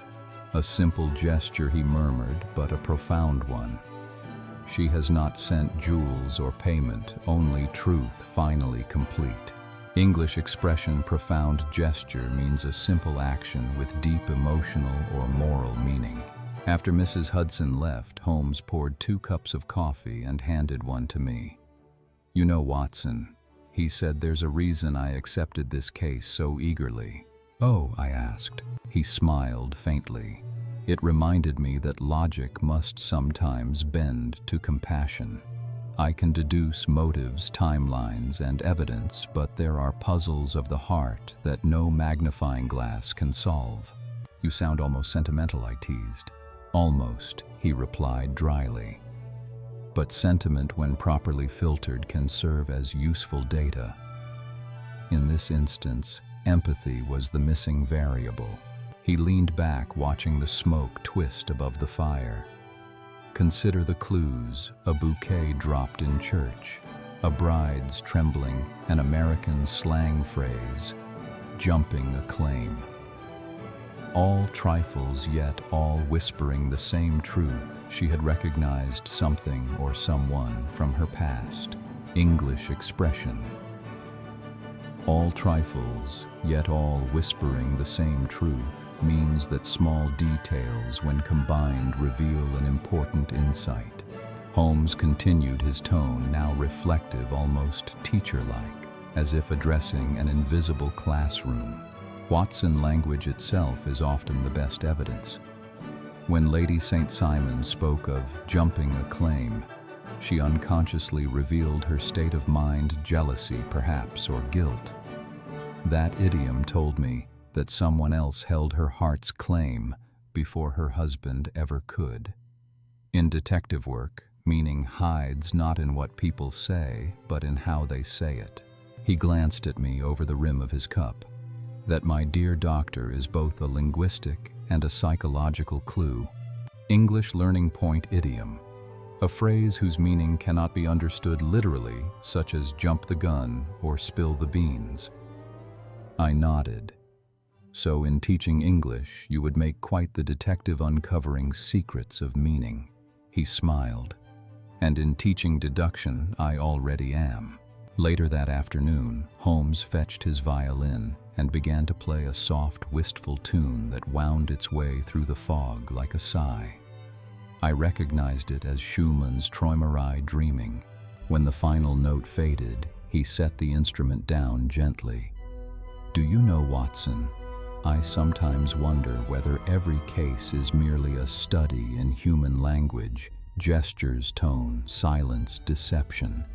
S1: A simple gesture, he murmured, but a profound one. "She has not sent jewels or payment, only truth finally complete." English expression profound gesture means a simple action with deep emotional or moral meaning. After Mrs. Hudson left, Holmes poured 2 cups of coffee and handed one to me. "You know, Watson," he said, "there's a reason I accepted this case so eagerly." "Oh," I asked. He smiled faintly. "It reminded me that logic must sometimes bend to compassion. I can deduce motives, timelines, and evidence, but there are puzzles of the heart that no magnifying glass can solve." "You sound almost sentimental," I teased. "Almost," he replied dryly. "But sentiment, when properly filtered, can serve as useful data. In this instance, empathy was the missing variable." He leaned back, watching the smoke twist above the fire. "Consider the clues: a bouquet dropped in church, a bride's trembling, an American slang phrase, jumping a claim. All trifles, yet all whispering the same truth. She had recognized something or someone from her past." English expression. All trifles, yet all whispering the same truth, means that small details, when combined, reveal an important insight. Holmes continued, his tone now reflective, almost teacher-like, as if addressing an invisible classroom. "Watson, language itself is often the best evidence. When Lady St. Simon spoke of jumping a claim, she unconsciously revealed her state of mind, jealousy perhaps, or guilt. That idiom told me that someone else held her heart's claim before her husband ever could. In detective work, meaning hides not in what people say, but in how they say it." He glanced at me over the rim of his cup. "That, my dear doctor, is both a linguistic and a psychological clue. English learning point idiom, a phrase whose meaning cannot be understood literally, such as jump the gun or spill the beans." I nodded. So in teaching English, you would make quite the detective uncovering secrets of meaning. He smiled. And in teaching deduction, I already am. Later that afternoon, Holmes fetched his violin and began to play a soft, wistful tune that wound its way through the fog like a sigh. I recognized it as Schumann's Träumerei Dreaming. When the final note faded, he set the instrument down gently. Do you know, Watson, I sometimes wonder whether every case is merely a study in human language, gestures, tone, silence, deception.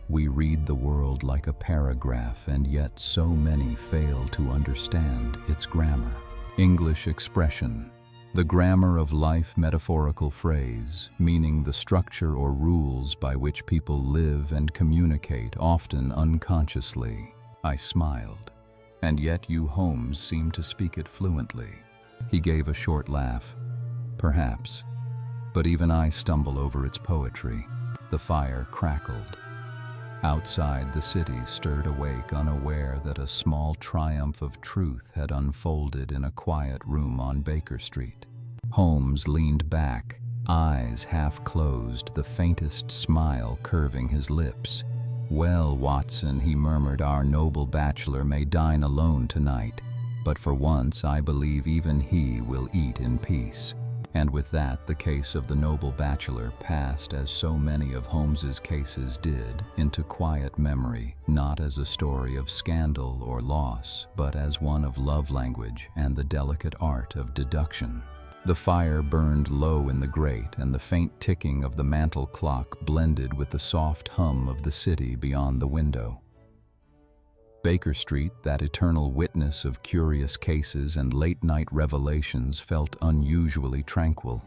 S1: We read the world like a paragraph, and yet so many fail to understand its grammar. English expression. The grammar of life, metaphorical phrase, meaning the structure or rules by which people live and communicate, often unconsciously. I smiled. And yet you, Holmes, seem to speak it fluently. He gave a short laugh. Perhaps. But even I stumble over its poetry. The fire crackled. Outside, the city stirred awake, unaware that a small triumph of truth had unfolded in a quiet room on Baker Street. Holmes leaned back, eyes half closed, the faintest smile curving his lips. Well, Watson, he murmured, our noble bachelor may dine alone tonight, but for once I believe even he will eat in peace. And with that, the case of the noble bachelor passed, as so many of Holmes's cases did, into quiet memory, not as a story of scandal or loss, but as one of love language and the delicate art of deduction. The fire burned low in the grate, and the faint ticking of the mantel clock blended with the soft hum of the city beyond the window. Baker Street, that eternal witness of curious cases and late-night revelations, felt unusually tranquil.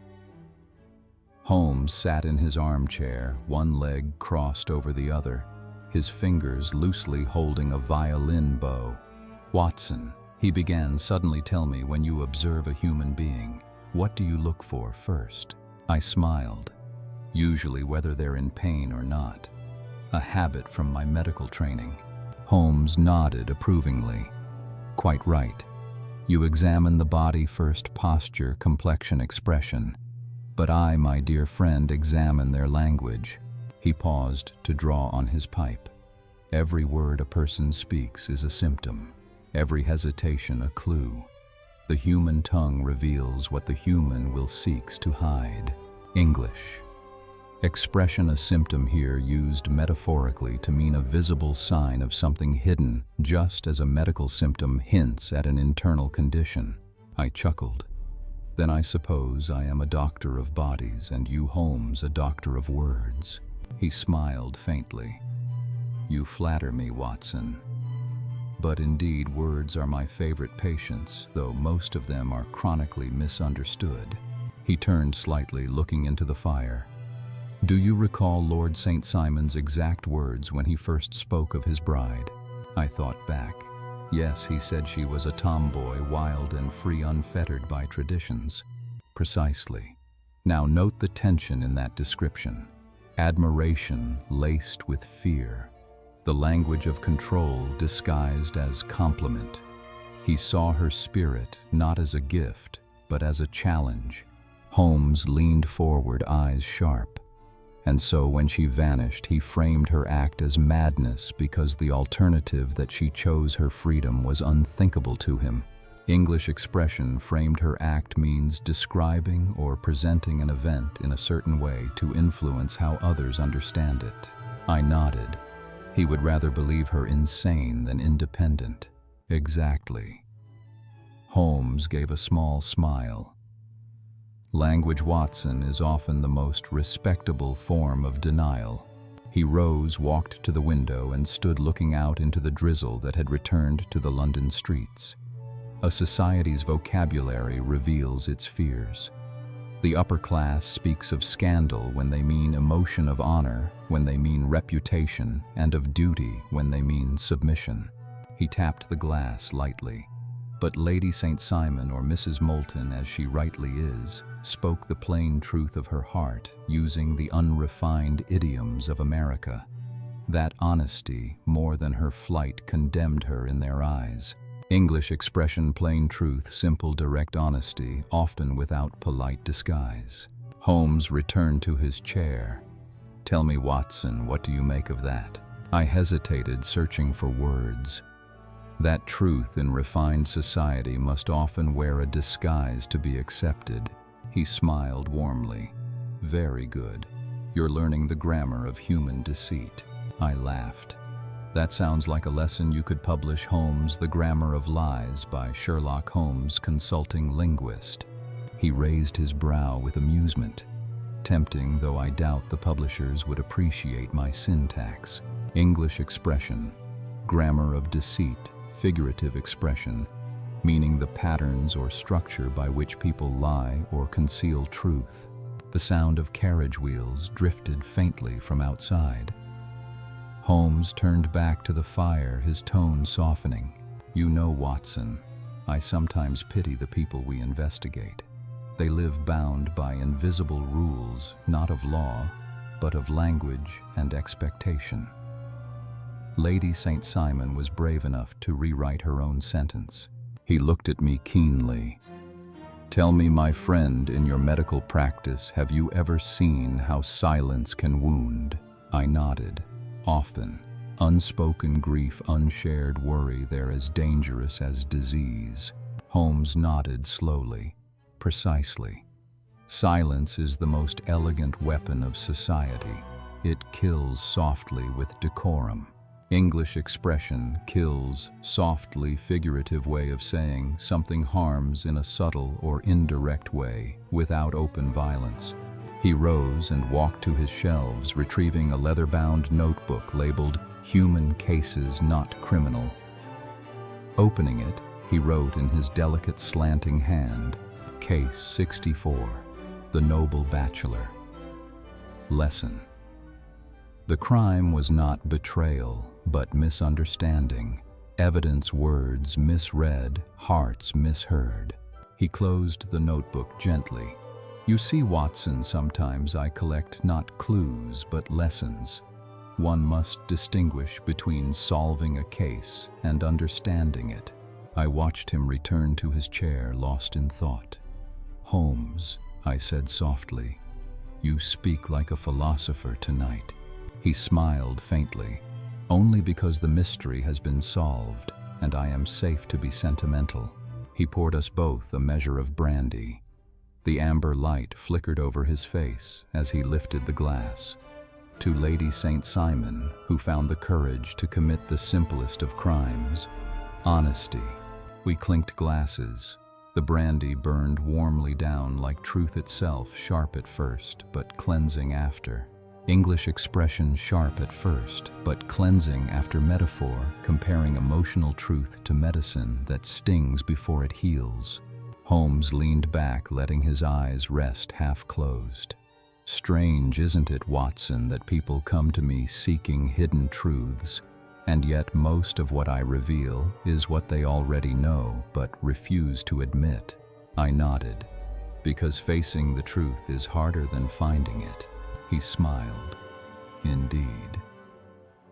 S1: Holmes sat in his armchair, one leg crossed over the other, his fingers loosely holding a violin bow. Watson, he began, suddenly, tell me, when you observe a human being, what do you look for first? I smiled. Usually whether they're in pain or not. A habit from my medical training. Holmes nodded approvingly. Quite right. You examine the body first, posture, complexion, expression. But I, my dear friend, examine their language. He paused to draw on his pipe. Every word a person speaks is a symptom. Every hesitation a clue. The human tongue reveals what the human will seeks to hide. English. Expression, a symptom here used metaphorically to mean a visible sign of something hidden, just as a medical symptom hints at an internal condition. I chuckled. Then I suppose I am a doctor of bodies, and you, Holmes, a doctor of words. He smiled faintly. You flatter me, Watson. But indeed, words are my favorite patients, though most of them are chronically misunderstood. He turned slightly, looking into the fire. Do you recall Lord St. Simon's exact words when he first spoke of his bride? I thought back. Yes, he said she was a tomboy, wild and free, unfettered by traditions. Precisely. Now note the tension in that description. Admiration laced with fear. The language of control disguised as compliment. He saw her spirit not as a gift, but as a challenge. Holmes leaned forward, eyes sharp. And so when she vanished, he framed her act as madness because the alternative that she chose, her freedom, was unthinkable to him. English expression framed her act means describing or presenting an event in a certain way to influence how others understand it. I nodded. He would rather believe her insane than independent. Exactly. Holmes gave a small smile. Language, Watson, is often the most respectable form of denial. He rose, walked to the window, and stood looking out into the drizzle that had returned to the London streets. A society's vocabulary reveals its fears. The upper class speaks of scandal when they mean emotion, of honor when they mean reputation, and of duty when they mean submission. He tapped the glass lightly. But Lady St. Simon, or Mrs. Moulton as she rightly is, spoke the plain truth of her heart, using the unrefined idioms of America. That honesty, more than her flight, condemned her in their eyes. English expression, plain truth, simple direct honesty, often without polite disguise. Holmes returned to his chair. "Tell me, Watson, what do you make of that?" I hesitated, searching for words. That truth in refined society must often wear a disguise to be accepted. He smiled warmly. "Very good. You're learning the grammar of human deceit." I laughed. "That sounds like a lesson you could publish, Holmes, The Grammar of Lies by Sherlock Holmes, Consulting Linguist." He raised his brow with amusement. Tempting, though I doubt the publishers would appreciate my syntax. English expression, grammar of deceit, figurative expression, meaning the patterns or structure by which people lie or conceal truth. The sound of carriage wheels drifted faintly from outside. Holmes turned back to the fire, his tone softening. "You know, Watson, I sometimes pity the people we investigate. They live bound by invisible rules, not of law, but of language and expectation." Lady St. Simon was brave enough to rewrite her own sentence. He looked at me keenly. "Tell me, my friend, in your medical practice, have you ever seen how silence can wound?" I nodded. "Often. Unspoken grief, unshared worry, they're as dangerous as disease." Holmes nodded slowly. "Precisely. Silence is the most elegant weapon of society. It kills softly with decorum. English expression kills softly, figurative way of saying something harms in a subtle or indirect way, without open violence." He rose and walked to his shelves, retrieving a leather-bound notebook labeled "Human Cases Not Criminal." Opening it, he wrote in his delicate slanting hand, "Case 64, the Noble Bachelor. Lesson. The crime was not betrayal, but misunderstanding. Evidence words misread, hearts misheard." He closed the notebook gently. "You see, Watson, sometimes I collect not clues, but lessons. One must distinguish between solving a case and understanding it." I watched him return to his chair, lost in thought. "Holmes," I said softly, "you speak like a philosopher tonight." He smiled faintly. "Only because the mystery has been solved, and I am safe to be sentimental." He poured us both a measure of brandy. The amber light flickered over his face as he lifted the glass. "To Lady St. Simon, who found the courage to commit the simplest of crimes, honesty." We clinked glasses. The brandy burned warmly down like truth itself, sharp at first, but cleansing after. English expression, sharp at first, but cleansing after metaphor, comparing emotional truth to medicine that stings before it heals. Holmes leaned back, letting his eyes rest half-closed. "Strange, isn't it, Watson, that people come to me seeking hidden truths, and yet most of what I reveal is what they already know but refuse to admit?" I nodded. "Because facing the truth is harder than finding it." He smiled. "Indeed.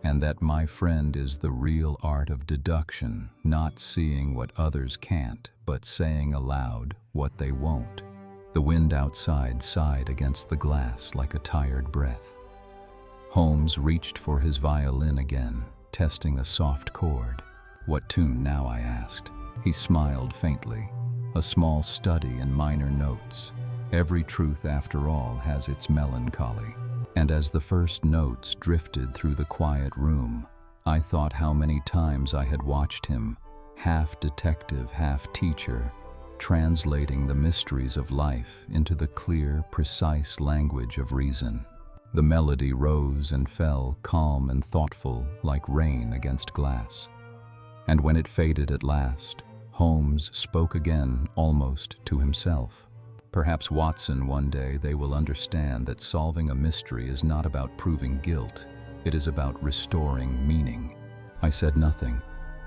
S1: And that, my friend, is the real art of deduction, not seeing what others can't, but saying aloud what they won't." The wind outside sighed against the glass like a tired breath. Holmes reached for his violin again, testing a soft chord. "What tune now?" I asked. He smiled faintly. "A small study in minor notes. Every truth, after all, has its melancholy." And as the first notes drifted through the quiet room, I thought how many times I had watched him, half detective, half teacher, translating the mysteries of life into the clear, precise language of reason. The melody rose and fell, calm and thoughtful, like rain against glass. And when it faded at last, Holmes spoke again, almost to himself. "Perhaps, Watson, one day they will understand that solving a mystery is not about proving guilt. It is about restoring meaning." I said nothing.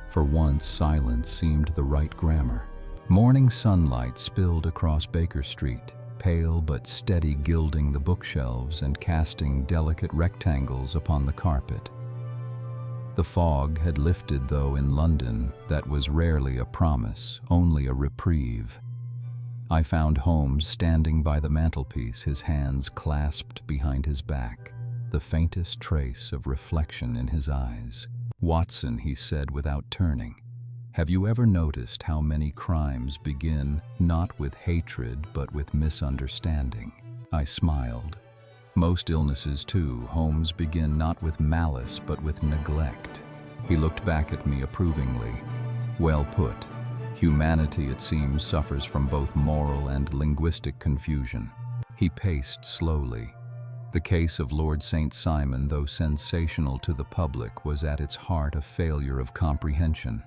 S1: For once, silence seemed the right grammar. Morning sunlight spilled across Baker Street, pale but steady, gilding the bookshelves and casting delicate rectangles upon the carpet. The fog had lifted, though in London that was rarely a promise, only a reprieve. I found Holmes standing by the mantelpiece, his hands clasped behind his back, the faintest trace of reflection in his eyes. "Watson," he said without turning, "have you ever noticed how many crimes begin not with hatred but with misunderstanding?" I smiled. "Most illnesses, too, Holmes, begin not with malice but with neglect." He looked back at me approvingly. "Well put. Humanity, it seems, suffers from both moral and linguistic confusion." He paced slowly. The case of Lord St. Simon, though sensational to the public, was at its heart a failure of comprehension,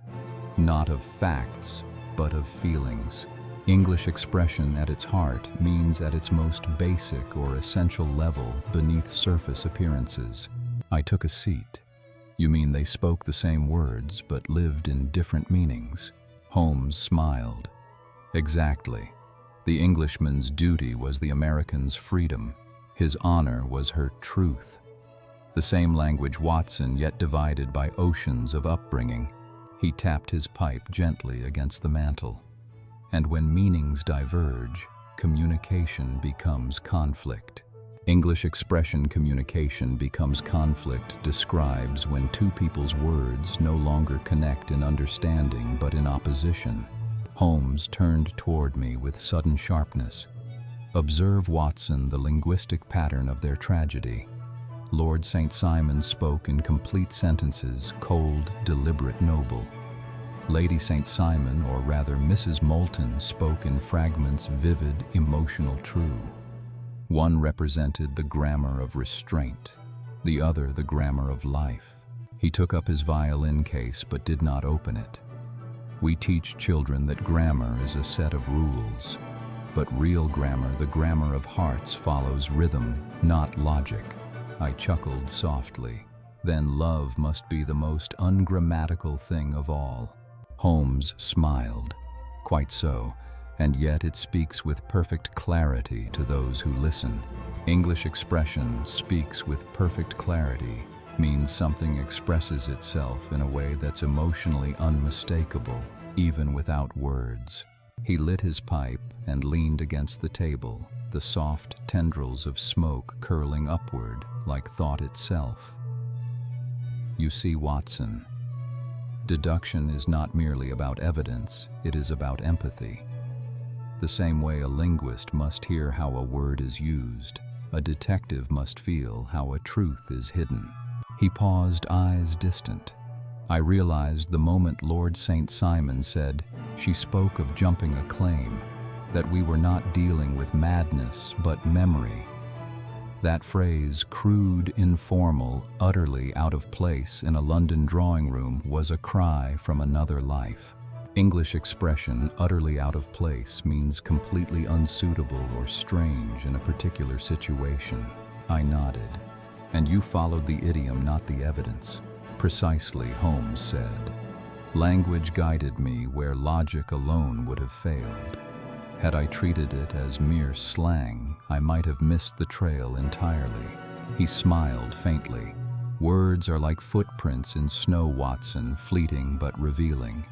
S1: not of facts, but of feelings. English expression at its heart means at its most basic or essential level beneath surface appearances. I took a seat. "You mean they spoke the same words but lived in different meanings?" Holmes smiled. "Exactly. The Englishman's duty was the American's freedom. His honor was her truth. The same language, Watson, yet divided by oceans of upbringing." He tapped his pipe gently against the mantel. "And when meanings diverge, communication becomes conflict. English expression communication becomes conflict describes when two people's words no longer connect in understanding but in opposition." Holmes turned toward me with sudden sharpness. "Observe, Watson, the linguistic pattern of their tragedy. Lord St. Simon spoke in complete sentences, cold, deliberate, noble. Lady St. Simon, or rather Mrs. Moulton, spoke in fragments, vivid, emotional, true. One represented the grammar of restraint, the other the grammar of life." He took up his violin case but did not open it. "We teach children that grammar is a set of rules, but real grammar, the grammar of hearts, follows rhythm, not logic." I chuckled softly. "Then love must be the most ungrammatical thing of all." Holmes smiled. "Quite so, and yet it speaks with perfect clarity to those who listen." English expression speaks with perfect clarity means something expresses itself in a way that's emotionally unmistakable, even without words. He lit his pipe and leaned against the table, the soft tendrils of smoke curling upward like thought itself. "You see, Watson, deduction is not merely about evidence, it is about empathy. The same way a linguist must hear how a word is used, a detective must feel how a truth is hidden." He paused, eyes distant. I realized the moment Lord St. Simon said, "She spoke of jumping a claim," that we were not dealing with madness, but memory. That phrase, crude, informal, utterly out of place in a London drawing room, was a cry from another life. English expression, utterly out of place, means completely unsuitable or strange in a particular situation. I nodded. "And you followed the idiom, not the evidence." "Precisely," Holmes said. "Language guided me where logic alone would have failed. Had I treated it as mere slang, I might have missed the trail entirely." He smiled faintly. "Words are like footprints in snow, Watson, fleeting but revealing.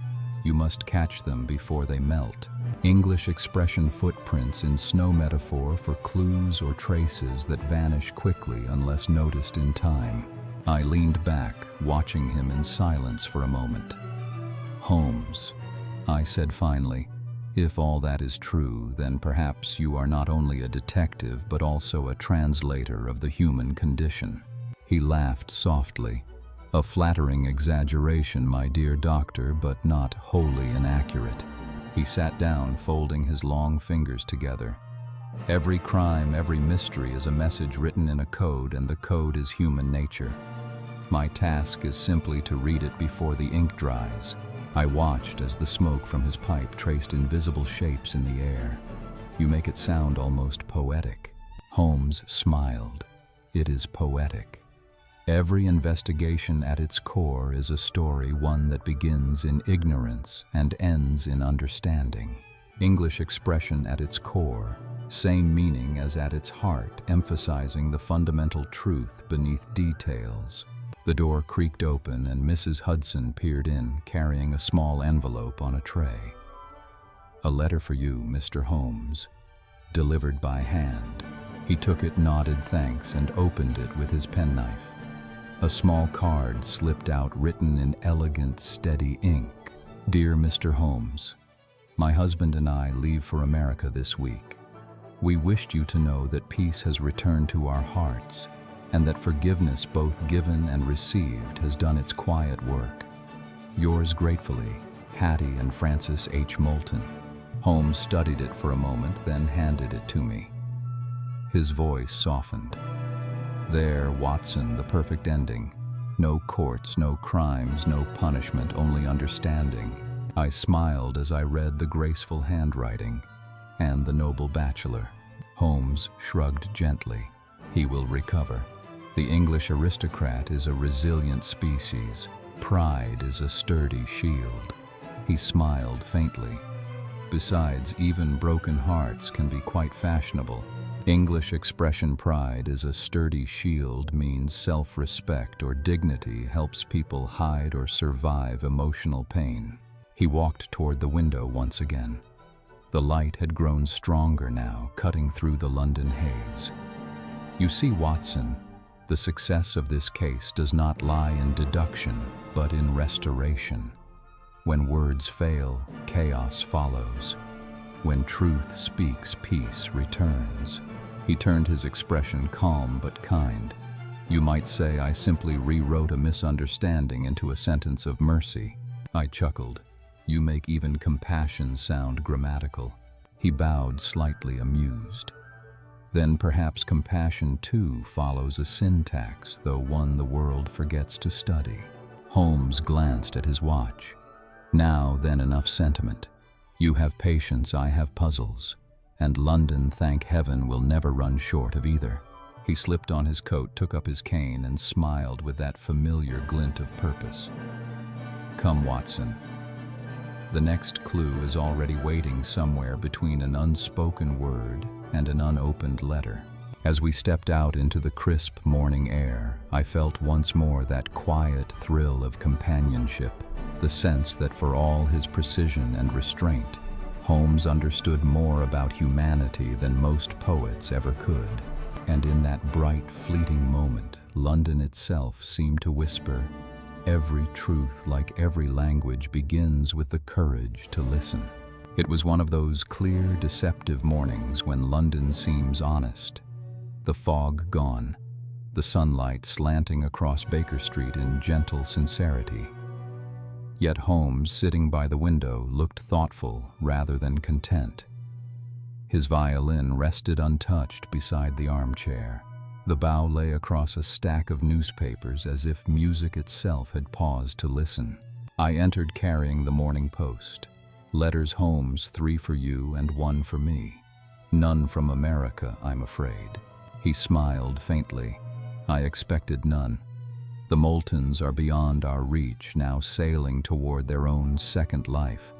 S1: You must catch them before they melt." English expression footprints in snow metaphor for clues or traces that vanish quickly unless noticed in time. I leaned back, watching him in silence for a moment. "Holmes," I said finally, "if all that is true, then perhaps you are not only a detective but also a translator of the human condition." He laughed softly. "A flattering exaggeration, my dear doctor, but not wholly inaccurate." He sat down, folding his long fingers together. "Every crime, every mystery is a message written in a code, and the code is human nature. My task is simply to read it before the ink dries." I watched as the smoke from his pipe traced invisible shapes in the air. "You make it sound almost poetic." Holmes smiled. "It is poetic. Every investigation at its core is a story, one that begins in ignorance and ends in understanding. English expression at its core, same meaning as at its heart, emphasizing the fundamental truth beneath details. The door creaked open and Mrs. Hudson peered in, carrying a small envelope on a tray. "A letter for you, Mr. Holmes," delivered by hand. He took it, nodded thanks, and opened it with his penknife. A small card slipped out, written in elegant, steady ink. "Dear Mr. Holmes, my husband and I leave for America this week. We wished you to know that peace has returned to our hearts, and that forgiveness, both given and received, has done its quiet work. Yours gratefully, Hattie and Francis H. Moulton." Holmes studied it for a moment, then handed it to me. His voice softened. "There, Watson, the perfect ending. No courts, no crimes, no punishment, only understanding." I smiled as I read the graceful handwriting. "And the noble bachelor." Holmes shrugged gently. "He will recover. The English aristocrat is a resilient species. Pride is a sturdy shield." He smiled faintly. "Besides, even broken hearts can be quite fashionable. English expression pride is a sturdy shield means self-respect or dignity helps people hide or survive emotional pain." He walked toward the window once again. The light had grown stronger now, cutting through the London haze. "You see, Watson, the success of this case does not lie in deduction, but in restoration. When words fail, chaos follows. When truth speaks, peace returns." He turned his expression calm but kind. "You might say I simply rewrote a misunderstanding into a sentence of mercy." I chuckled. "You make even compassion sound grammatical." He bowed, slightly amused. "Then perhaps compassion too follows a syntax, though one the world forgets to study." Holmes glanced at his watch. "Now then, enough sentiment. You have patience, I have puzzles. And London, thank heaven, will never run short of either." He slipped on his coat, took up his cane, and smiled with that familiar glint of purpose. "Come, Watson. The next clue is already waiting somewhere between an unspoken word and an unopened letter." As we stepped out into the crisp morning air, I felt once more that quiet thrill of companionship, the sense that for all his precision and restraint, Holmes understood more about humanity than most poets ever could. And in that bright, fleeting moment, London itself seemed to whisper, "Every truth, like every language, begins with the courage to listen." It was one of those clear, deceptive mornings when London seems honest. The fog gone, the sunlight slanting across Baker Street in gentle sincerity. Yet Holmes, sitting by the window, looked thoughtful rather than content. His violin rested untouched beside the armchair. The bow lay across a stack of newspapers as if music itself had paused to listen. I entered carrying the Morning Post. "Letters, Holmes, 3 for you and 1 for me. None from America, I'm afraid." He smiled faintly. "I expected none. The Moultons are beyond our reach, now sailing toward their own second life.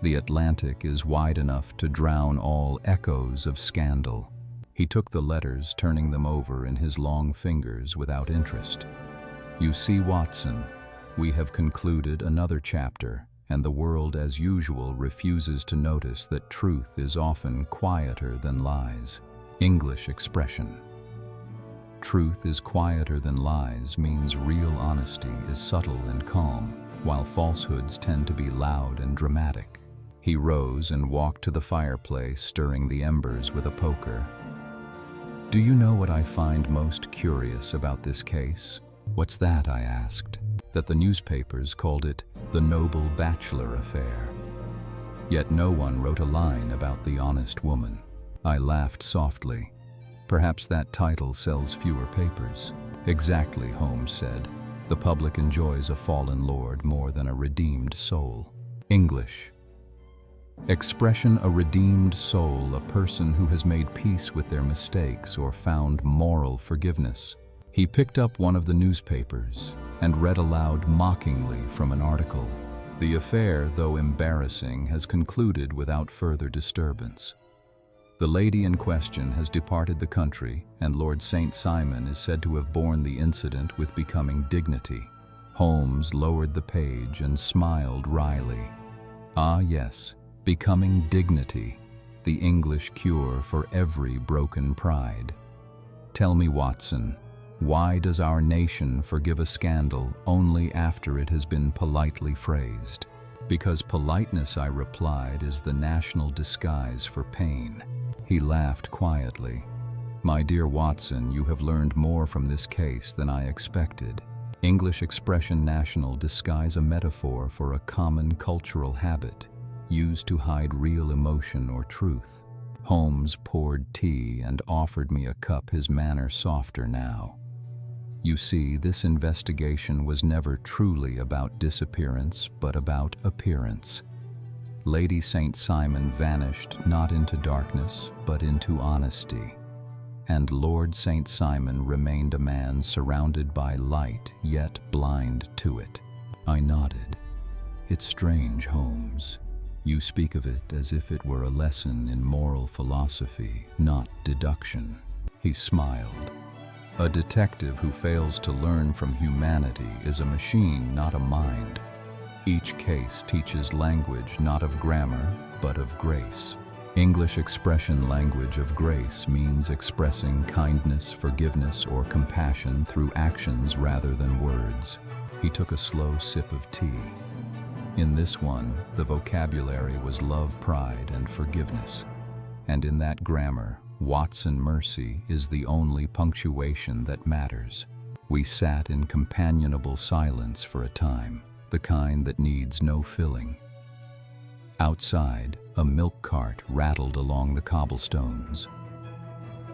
S1: The Atlantic is wide enough to drown all echoes of scandal." He took the letters, turning them over in his long fingers without interest. "You see, Watson, we have concluded another chapter, and the world as usual refuses to notice that truth is often quieter than lies." English expression. Truth is quieter than lies means real honesty is subtle and calm, while falsehoods tend to be loud and dramatic. He rose and walked to the fireplace, stirring the embers with a poker. "Do you know what I find most curious about this case?" "What's that?" I asked. "That the newspapers called it the Noble Bachelor affair. Yet no one wrote a line about the honest woman." I laughed softly. "Perhaps that title sells fewer papers." "Exactly," Holmes said. "The public enjoys a fallen lord more than a redeemed soul." English. Expression: a redeemed soul, a person who has made peace with their mistakes or found moral forgiveness. He picked up one of the newspapers and read aloud mockingly from an article. "The affair, though embarrassing, has concluded without further disturbance." The lady in question has departed the country, and Lord St. Simon is said to have borne the incident with becoming dignity. Holmes lowered the page and smiled wryly. Ah yes, becoming dignity, the English cure for every broken pride. Tell me, Watson, why does our nation forgive a scandal only after it has been politely phrased? Because politeness, I replied, is the national disguise for pain. He laughed quietly. My dear Watson, you have learned more from this case than I expected. English expression national disguise a metaphor for a common cultural habit, used to hide real emotion or truth. Holmes poured tea and offered me a cup, his manner softer now. You see, this investigation was never truly about disappearance, but about appearance. Lady St. Simon vanished not into darkness, but into honesty. And Lord St. Simon remained a man surrounded by light, yet blind to it. I nodded. It's strange, Holmes. You speak of it as if it were a lesson in moral philosophy, not deduction. He smiled. A detective who fails to learn from humanity is a machine, not a mind. Each case teaches language not of grammar, but of grace. English expression language of grace means expressing kindness, forgiveness, or compassion through actions rather than words. He took a slow sip of tea. In this one, the vocabulary was love, pride, and forgiveness. And in that grammar, Watson mercy is the only punctuation that matters. We sat in companionable silence for a time, the kind that needs no filling. Outside, a milk cart rattled along the cobblestones.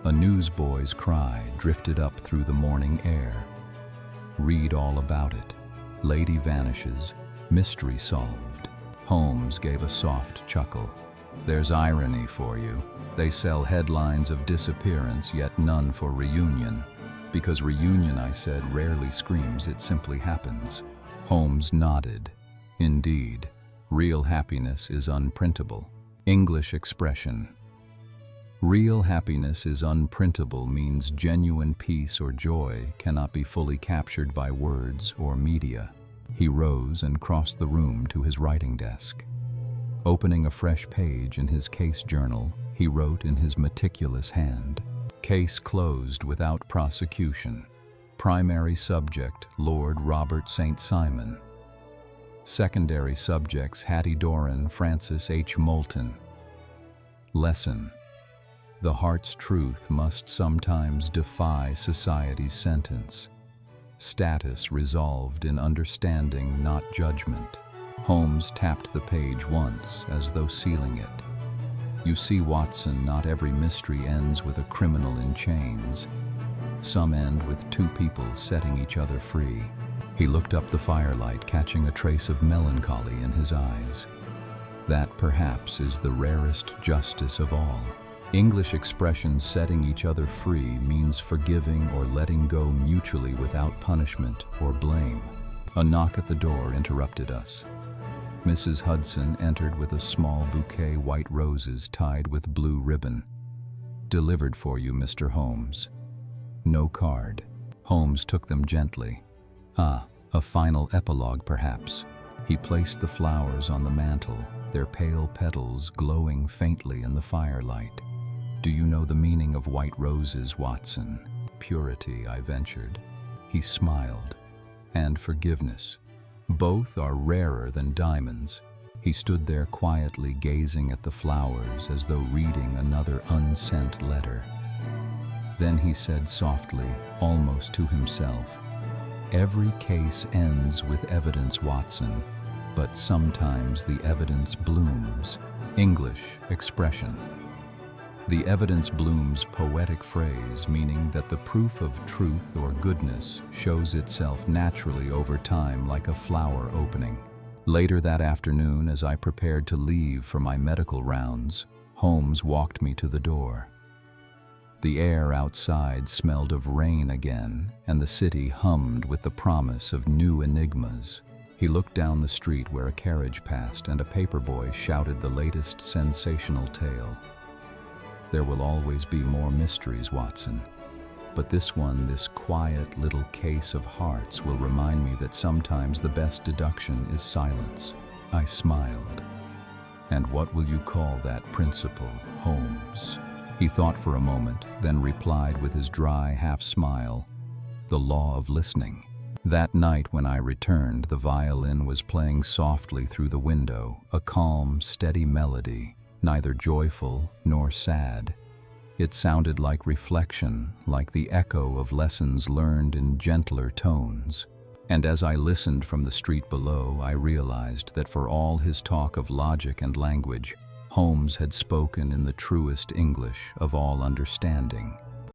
S1: A newsboy's cry drifted up through the morning air. Read all about it. Lady vanishes, mystery solved. Holmes gave a soft chuckle. There's irony for you. They sell headlines of disappearance, yet none for reunion. Because reunion, I said, rarely screams, it simply happens. Holmes nodded. Indeed, real happiness is unprintable. English expression. Real happiness is unprintable means genuine peace or joy cannot be fully captured by words or media. He rose and crossed the room to his writing desk. Opening a fresh page in his case journal, he wrote in his meticulous hand, "Case closed without prosecution. Primary subject, Lord Robert St. Simon. Secondary subjects, Hattie Doran, Francis H. Moulton. Lesson: the heart's truth must sometimes defy society's sentence. Status resolved in understanding, not judgment." Holmes tapped the page once, as though sealing it. You see, Watson, not every mystery ends with a criminal in chains. Some end with two people setting each other free. He looked up the firelight, catching a trace of melancholy in his eyes. That, perhaps, is the rarest justice of all. English expression setting each other free means forgiving or letting go mutually without punishment or blame. A knock at the door interrupted us. Mrs. Hudson entered with a small bouquet white roses tied with blue ribbon. "Delivered for you, Mr. Holmes." No card. Holmes took them gently. Ah, a final epilogue, perhaps. He placed the flowers on the mantel, their pale petals glowing faintly in the firelight. "Do you know the meaning of white roses, Watson?" "Purity," I ventured. He smiled. "And forgiveness. Both are rarer than diamonds." He stood there quietly gazing at the flowers as though reading another unsent letter. Then he said softly, almost to himself, "Every case ends with evidence, Watson, but sometimes the evidence blooms." English expression. The evidence blooms, poetic phrase meaning that the proof of truth or goodness shows itself naturally over time like a flower opening. Later that afternoon, as I prepared to leave for my medical rounds, Holmes walked me to the door. The air outside smelled of rain again, and the city hummed with the promise of new enigmas. He looked down the street where a carriage passed and a paperboy shouted the latest sensational tale. There will always be more mysteries, Watson. But this one, this quiet little case of hearts, will remind me that sometimes the best deduction is silence. I smiled. And what will you call that principle, Holmes? He thought for a moment, then replied with his dry half-smile, the law of listening. That night when I returned, the violin was playing softly through the window, a calm, steady melody, neither joyful nor sad. It sounded like reflection, like the echo of lessons learned in gentler tones. And as I listened from the street below, I realized that for all his talk of logic and language, Holmes had spoken in the truest English of all understanding.